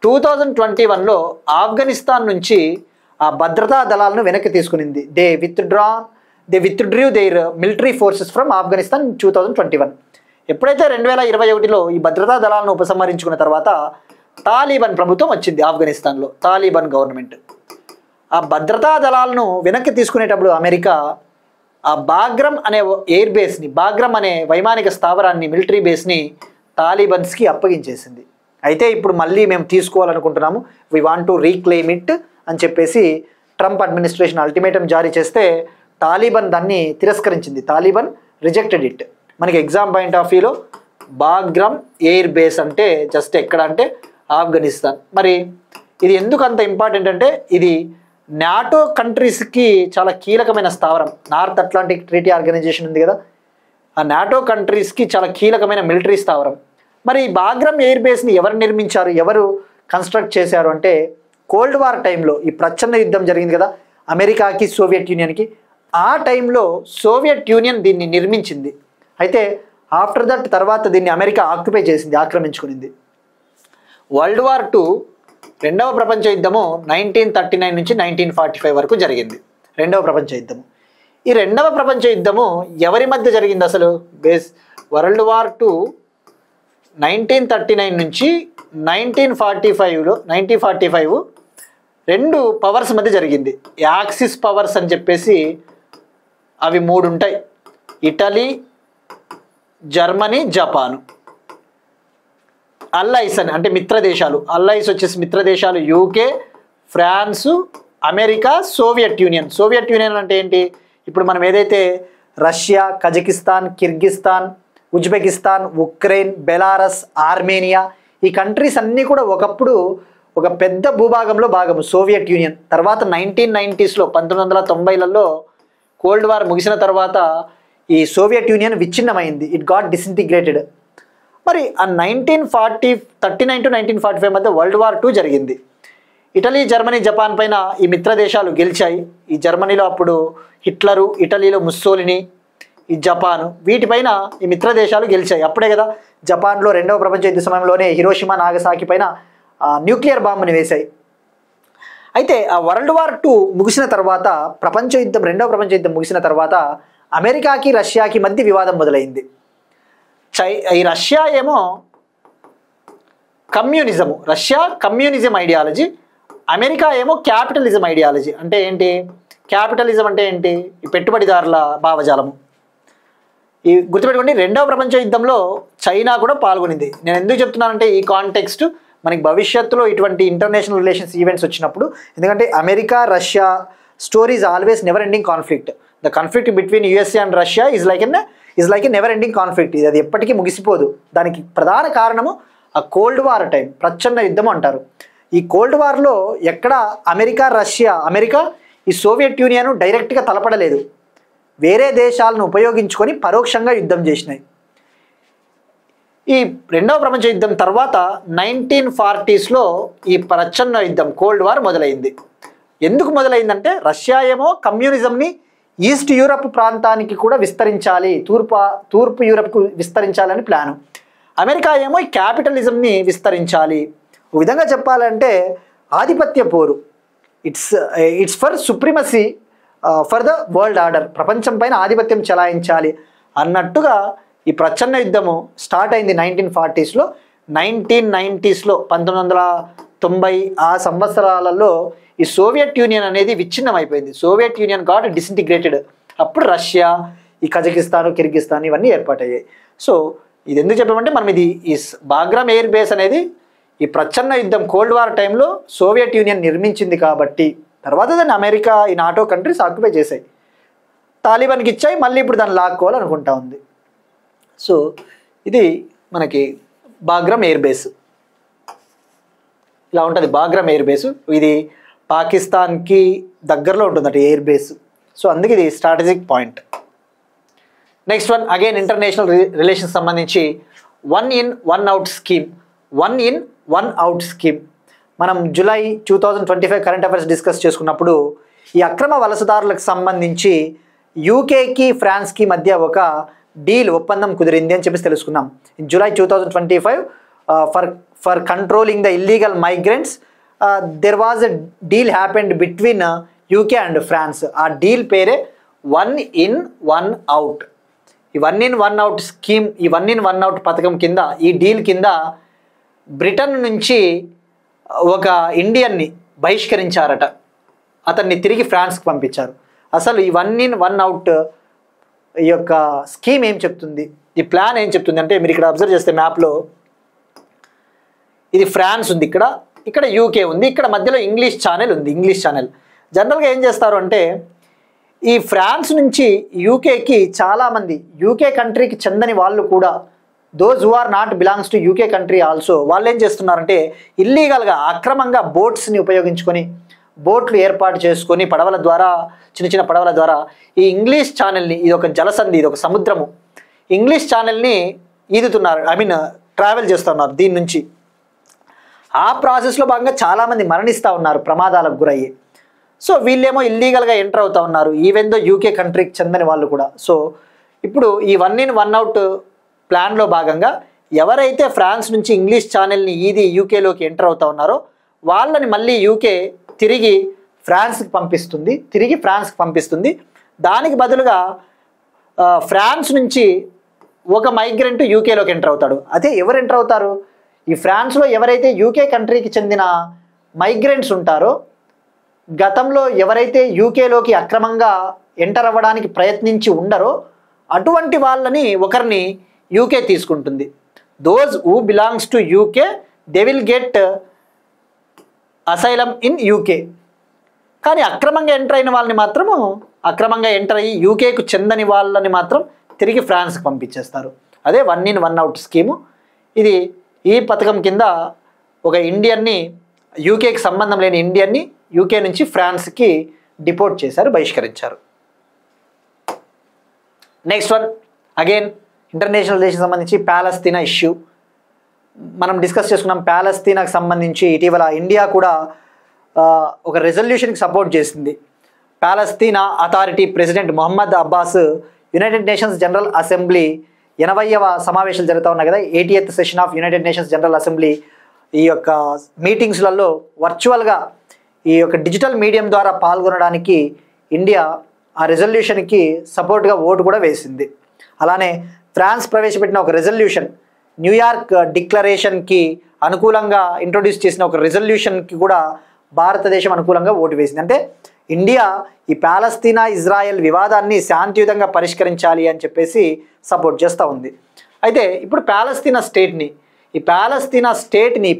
2021లో ఆఫ్ఘనిస్తాన్ నుంచి ఆ భద్రతా దళాలను వెనక్కి తీసుకునింది. They withdrew their military forces from Afghanistan 2021. ఎప్పుడైతే 2021లో ఈ భద్రతా దళాలను ఉపసంహరించుకున్న తర్వాత తాలిబాన్ ప్రభుత్వం వచ్చింది ఆఫ్ఘనిస్తాన్లో, తాలిబాన్ గవర్నమెంట్. ఆ భద్రతా దళాలను వెనక్కి తీసుకునేటప్పుడు అమెరికా ఆ బాగ్రమ్ అనే ఎయిర్ బేస్ని, బాగ్రమ్ అనే వైమానిక స్థావరాన్ని, మిలిటరీ బేస్ని తాలిబన్స్కి అప్పగించేసింది. అయితే ఇప్పుడు మళ్ళీ మేము తీసుకోవాలనుకుంటున్నాము, we want to reclaim it అని చెప్పేసి ట్రంప్ అడ్మినిస్ట్రేషన్ అల్టిమేటం జారీ చేస్తే తాలిబాన్ దాన్ని తిరస్కరించింది. Taliban rejected it. మనకి ఎగ్జామ్ పాయింట్ ఆఫ్ వ్యూలో బాగ్రమ్ ఎయిర్ బేస్ అంటే జస్ట్ ఎక్కడ అంటే ఆఫ్ఘనిస్తాన్. మరి ఇది ఎందుకు అంత ఇంపార్టెంట్ అంటే ఇది నాటో కంట్రీస్కి చాలా కీలకమైన స్థావరం. నార్త్ అట్లాంటిక్ ట్రీటీ ఆర్గనైజేషన్ ఉంది కదా, ఆ నాటో కంట్రీస్కి చాలా కీలకమైన మిలిటరీ స్థావరం. మరి ఈ బాగ్రమ్ ఎయిర్ బేస్ని ఎవరు నిర్మించారు, ఎవరు కన్స్ట్రక్ట్ చేశారు అంటే కోల్డ్ వార్ టైంలో, ఈ ప్రచ్ఛన్న యుద్ధం జరిగింది కదా అమెరికాకి సోవియట్ యూనియన్కి, ఆ టైంలో సోవియట్ యూనియన్ దీన్ని నిర్మించింది. అయితే ఆఫ్టర్ దట్ తర్వాత దీన్ని అమెరికా ఆక్యుపై చేసింది, ఆక్రమించుకునింది. వరల్డ్ వార్ II, రెండవ ప్రపంచ యుద్ధము 1939 నుంచి 1945 వరకు జరిగింది. రెండవ ప్రపంచ యుద్ధము. ఈ రెండవ ప్రపంచ యుద్ధము ఎవరి మధ్య జరిగింది అసలు? వరల్డ్ వార్ II 1939 నుంచి 1945 రెండు పవర్స్ మధ్య జరిగింది. యాక్సిస్ పవర్స్ అని చెప్పేసి అవి 3 ఉంటాయి, ఇటలీ, జర్మనీ, జపాను. అల్లైస్ అని అంటే మిత్రదేశాలు, అల్లైస్ వచ్చేసి మిత్రదేశాలు UK, France, America, Soviet Union. Soviet Union అంటే ఏంటి? ఇప్పుడు మనం ఏదైతే Russia, Kazakhstan, Kyrgyzstan, Uzbekistan, Ukraine, Belarus, Armenia, ఈ కంట్రీస్ అన్నీ కూడా ఒకప్పుడు ఒక పెద్ద భూభాగంలో భాగము సోవియట్ యూనియన్. తర్వాత 1990స్లో 1990లలో కోల్డ్ వార్ ముగిసిన తర్వాత ఈ సోవియట్ యూనియన్ విచ్ఛిన్నమైంది, ఇట్ గాట్ డిసింటిగ్రేటెడ్. మరి ఆ 1939 to 1945 మధ్య వరల్డ్ వార్ II జరిగింది. ఇటలీ, జర్మనీ, జపాన్ పైన ఈ మిత్ర దేశాలు గెలిచాయి. ఈ జర్మనీలో అప్పుడు హిట్లరు, ఇటలీలో ముస్సోలిని, ఈ జపాను, వీటిపైన ఈ మిత్ర దేశాలు గెలిచాయి. అప్పుడే కదా జపాన్లో రెండవ ప్రపంచ యుద్ధ సమయంలోనే హిరోషిమా, నాగసాకి పైన న్యూక్లియర్ బాంబుని వేశాయి. అయితే ఆ వరల్డ్ వార్ II ముగిసిన తర్వాత, రెండవ ప్రపంచ యుద్ధం ముగిసిన తర్వాత అమెరికాకి రష్యాకి మధ్య వివాదం మొదలైంది. ఈ రష్యా ఏమో communism, Russia communism ideology, America ఏమో క్యాపిటలిజం ఐడియాలజీ. అంటే ఏంటి క్యాపిటలిజం అంటే ఏంటి? ఈ పెట్టుబడిదారుల భావజాలము. ఈ గుర్తుపెట్టుకోండి, రెండవ ప్రపంచ యుద్ధంలో చైనా కూడా పాల్గొనింది. నేను ఎందుకు చెప్తున్నానంటే ఈ కాంటెక్స్ట్ మనకి భవిష్యత్తులో ఇటువంటి ఇంటర్నేషనల్ రిలేషన్స్ ఈవెంట్స్ వచ్చినప్పుడు, ఎందుకంటే America Russia story is always never ending conflict. The conflict between USA and Russia is like a never ending conflict. ఇది అది ఎప్పటికీ ముగిసిపోదు. దానికి ప్రధాన కారణము ఆ కోల్డ్ వార్ టైం, ప్రచ్ఛన్న యుద్ధం అంటారు. ఈ కోల్డ్ వార్లో ఎక్కడ అమెరికా ఈ సోవియట్ యూనియన్ డైరెక్ట్గా తలపడలేదు, వేరే దేశాలను ఉపయోగించుకొని పరోక్షంగా యుద్ధం చేసినాయి. ఈ రెండవ ప్రపంచ యుద్ధం తర్వాత 1940స్లో ఈ ప్రచ్ఛన్న యుద్ధం కోల్డ్ వార్ మొదలైంది. ఎందుకు మొదలైందంటే రష్యా ఏమో కమ్యూనిజంని ఈస్ట్ యూరప్ ప్రాంతానికి కూడా విస్తరించాలి, తూర్పు యూరప్కు విస్తరించాలని ప్లాను. అమెరికా ఏమో ఈ క్యాపిటలిజంని విస్తరించాలి. ఒక విధంగా చెప్పాలంటే ఆధిపత్య పోరు, it's for supremacy for the world order, ప్రపంచం పైన ఆధిపత్యం చెలాయించాలి అన్నట్టుగా ఈ ప్రచ్ఛన్న యుద్ధము స్టార్ట్ అయింది 1940s. 1990s 1990 ఆ సంవత్సరాలలో ఈ సోవియట్ యూనియన్ అనేది విచ్ఛిన్నం అయిపోయింది. Soviet union got disintegrated. అప్పుడు రష్యా, ఈ కజకిస్తాన్, కిర్గిస్తాన్ ఇవన్నీ ఏర్పాటయ్యాయి. సో ఇది ఎందుకు చెప్పామంటే మనం ఇది ఈ బాగ్రామ్ ఎయిర్ బేస్ అనేది ఈ ప్రచ్ఛన్న యుద్ధం కోల్డ్ వార్ టైంలో సోవియట్ యూనియన్ నిర్మించింది కాబట్టి తర్వాత దాన్ని అమెరికా, ఈ నాటో కంట్రీస్ ఆక్యుపై చేశాయి, తాలిబాన్కి ఇచ్చాయి, మళ్ళీ ఇప్పుడు దాన్ని లాక్కోవాలనుకుంటా ఉంది. సో ఇది మనకి బాగ్రామ్ ఎయిర్ బేస్ ఇలా ఉంటుంది. బాగ్రామ్ ఎయిర్ బేసు ఇది పాకిస్తాన్కి దగ్గరలో ఉంటుందట ఎయిర్ బేస్. సో అందుకే ఇది strategic point. Next one again international relations సంబంధించి 1 in 1 out scheme. 1 in 1 out scheme మనం జూలై 2025 కరెంట్ అఫైర్స్ డిస్కస్ చేసుకున్నప్పుడు ఈ అక్రమ వలసదారులకు సంబంధించి యూకేకి ఫ్రాన్స్కి మధ్య ఒక ఒప్పందం కుదిరింది అని చెప్పేసి తెలుసుకున్నాం. In July 2025 for controlling the illegal migrants there was a deal happened between UK and France. ఆ డీల్ పేరే 1 in 1 out. ఈ 1 in 1 out స్కీమ్, ఈ 1 in 1 out పథకం కింద, ఈ డీల్ కింద బ్రిటన్ నుంచి ఒక ఇండియన్ని బహిష్కరించారట, అతన్ని తిరిగి ఫ్రాన్స్కి పంపించారు. అసలు ఈ 1 in 1 out ఈ యొక్క స్కీమ్ ఏం చెప్తుంది, ఈ ప్లాన్ ఏం చెప్తుంది అంటే మీరు ఇక్కడ అబ్జర్వ్ చేస్తే మ్యాప్లో ఇది ఫ్రాన్స్ ఉంది, ఇక్కడ యూకే ఉంది, ఇక్కడ మధ్యలో ఇంగ్లీష్ ఛానల్ ఉంది. ఇంగ్లీష్ ఛానల్ జనరల్గా ఏం చేస్తారు అంటే ఈ ఫ్రాన్స్ నుంచి యూకేకి చాలామంది యూకే కంట్రీకి చెందని వాళ్ళు కూడా, those who are not belongs to UK country also, వాళ్ళు ఏం చేస్తున్నారంటే ఇల్లీగల్గా అక్రమంగా బోట్స్ని ఉపయోగించుకొని, బోట్లు ఏర్పాటు చేసుకొని పడవల ద్వారా, చిన్న చిన్న పడవల ద్వారా ఈ ఇంగ్లీష్ ఛానల్ని, ఇది ఒక జలసంధి, ఇది ఒక సముద్రము, ఇంగ్లీష్ ఛానల్ని ఈదుతున్నారు, ట్రావెల్ చేస్తున్నారు దీని నుంచి. ఆ ప్రాసెస్లో భాగంగా చాలామంది మరణిస్తూ ఉన్నారు, ప్రమాదాలకు గురయ్యి. సో వీళ్ళేమో ఇల్లీగల్గా ఎంటర్ అవుతూ ఉన్నారు, ఈవెన్ దో యూకే కంట్రీకి చెందని వాళ్ళు కూడా. సో ఇప్పుడు ఈ 1 in 1 out ప్లాన్లో భాగంగా ఎవరైతే ఫ్రాన్స్ నుంచి ఇంగ్లీష్ ఛానల్ని ఈది యూకేలోకి ఎంటర్ అవుతూ ఉన్నారో వాళ్ళని మళ్ళీ యూకే తిరిగి ఫ్రాన్స్కి పంపిస్తుంది. దానికి బదులుగా ఫ్రాన్స్ నుంచి ఒక మైగ్రెంట్ యూకేలోకి ఎంటర్ అవుతాడు. అదే ఎవరు ఎంటర్ అవుతారు? ఈ ఫ్రాన్స్లో ఎవరైతే యూకే కంట్రీకి చెందిన మైగ్రెంట్స్ ఉంటారో, గతంలో ఎవరైతే యూకేలోకి అక్రమంగా ఎంటర్ అవ్వడానికి ప్రయత్నించి ఉండరో అటువంటి వాళ్ళని ఒకరిని యూకే తీసుకుంటుంది. Those who belongs to UK they will get asylum in UK. కానీ అక్రమంగా ఎంటర్ అయిన వాళ్ళని మాత్రము, అక్రమంగా ఎంటర్ అయ్యి యూకేకు చెందని వాళ్ళని మాత్రం తిరిగి ఫ్రాన్స్కి పంపించేస్తారు. అదే 1 in 1 out స్కీము. ఇది ఈ పథకం కింద ఒక ఇండియన్ని, యూకేకి సంబంధం లేని ఇండియన్ని యూకే నుంచి ఫ్రాన్స్కి డిపోర్ట్ చేశారు, బహిష్కరించారు. Next one again international relation సంబంధించి ప్యాలెస్తీనా ఇష్యూ మనం డిస్కస్ చేసుకున్నాం. ప్యాలెస్తీనాకు సంబంధించి ఇటీవల ఇండియా కూడా ఒక రెజల్యూషన్కి సపోర్ట్ చేసింది. Palestine authority president Mohammad Abbas United Nations general assembly 80వ సమావేశాలు జరుగుతూ ఉన్నాయి కదా, 80th session of United Nations general assembly. ఈ యొక్క మీటింగ్స్లలో వర్చువల్గా ఈ యొక్క డిజిటల్ మీడియం ద్వారా పాల్గొనడానికి ఇండియా ఆ రెజల్యూషన్కి సపోర్ట్గా ఓటు కూడా వేసింది. అలానే ఫ్రాన్స్ ప్రవేశపెట్టిన ఒక రెజల్యూషన్, న్యూయార్క్ డిక్లరేషన్కి అనుకూలంగా ఇంట్రొడ్యూస్ చేసిన ఒక రెజల్యూషన్కి కూడా భారతదేశం అనుకూలంగా ఓటు వేసింది. అంటే ఇండియా ఈ ప్యాలెస్తీనా ఇజ్రాయెల్ వివాదాన్ని శాంతియుతంగా పరిష్కరించాలి అని చెప్పేసి సపోర్ట్ చేస్తూ ఉంది. అయితే ఇప్పుడు ప్యాలెస్తీనా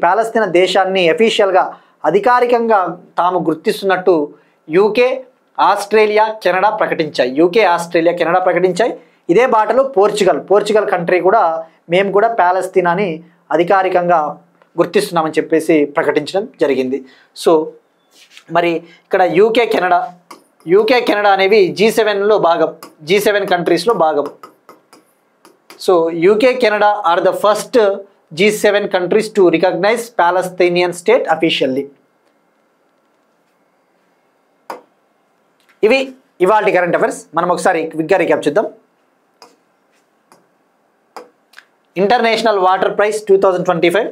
ప్యాలెస్తీనా దేశాన్ని అఫీషియల్గా అధికారికంగా తాము గుర్తిస్తున్నట్టు యూకే, ఆస్ట్రేలియా, కెనడా ప్రకటించాయి. ఇదే బాటలో పోర్చుగల్ కంట్రీ కూడా మేము కూడా ప్యాలెస్తీనాని అధికారికంగా గుర్తిస్తున్నామని చెప్పేసి ప్రకటించడం జరిగింది. సో మరి ఇక్కడ యూకే కెనడా అనేవి G7లో భాగం, G7 కంట్రీస్లో భాగం. So UK Canada are the first G7 countries to recognize Palestinian state officially. ఇవి ఇవాల్టి కరెంట్ అఫైర్స్. మనం ఒకసారి క్విక్గా రీక్యాప్ చేద్దాం. International water prize 2025,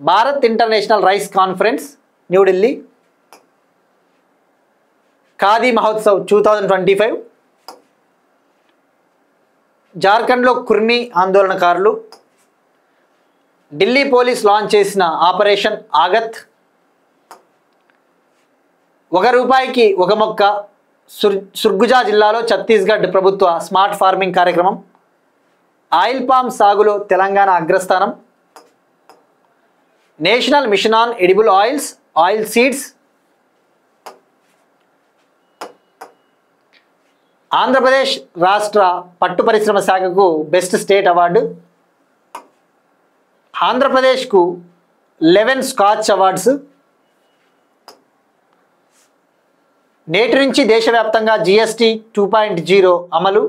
Bharat international rice conference New Delhi, Khadi Mahotsav 2025, జార్ఖండ్లో కుర్మీ ఆందోళనకారులు, ఢిల్లీ పోలీస్ లాంచ్ చేసిన ఆపరేషన్ ఆగత్, ₹1 ఒక మొక్క, సుర్గుజా జిల్లాలో ఛత్తీస్గఢ్ ప్రభుత్వ స్మార్ట్ ఫార్మింగ్ కార్యక్రమం, ఆయిల్ పామ్ సాగులో తెలంగాణ అగ్రస్థానం, national mission on edible oils oil seeds, Andhra Pradesh రాష్ట్ర పట్టు పరిశ్రమ శాఖకు బెస్ట్ స్టేట్ అవార్డు, ఆంధ్రప్రదేశ్కు 11 స్కాచ్ అవార్డ్స్, నేటి నుంచి దేశవ్యాప్తంగా GST 2.0 అమలు,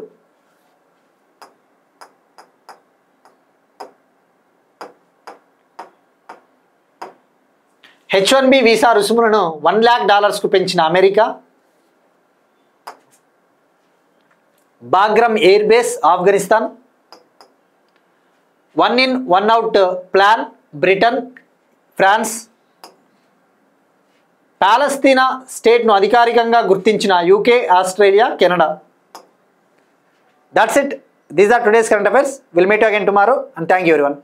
H1B వీసా రుసుములను $1 lakh పెంచిన America, Bagram air base Afghanistan, 1 in 1 out plan Britain France, Palestine స్టేట్ను అధికారికంగా గుర్తించిన UK Australia Canada. That's it. These are today's current affairs. We'll meet you again tomorrow and thank you everyone.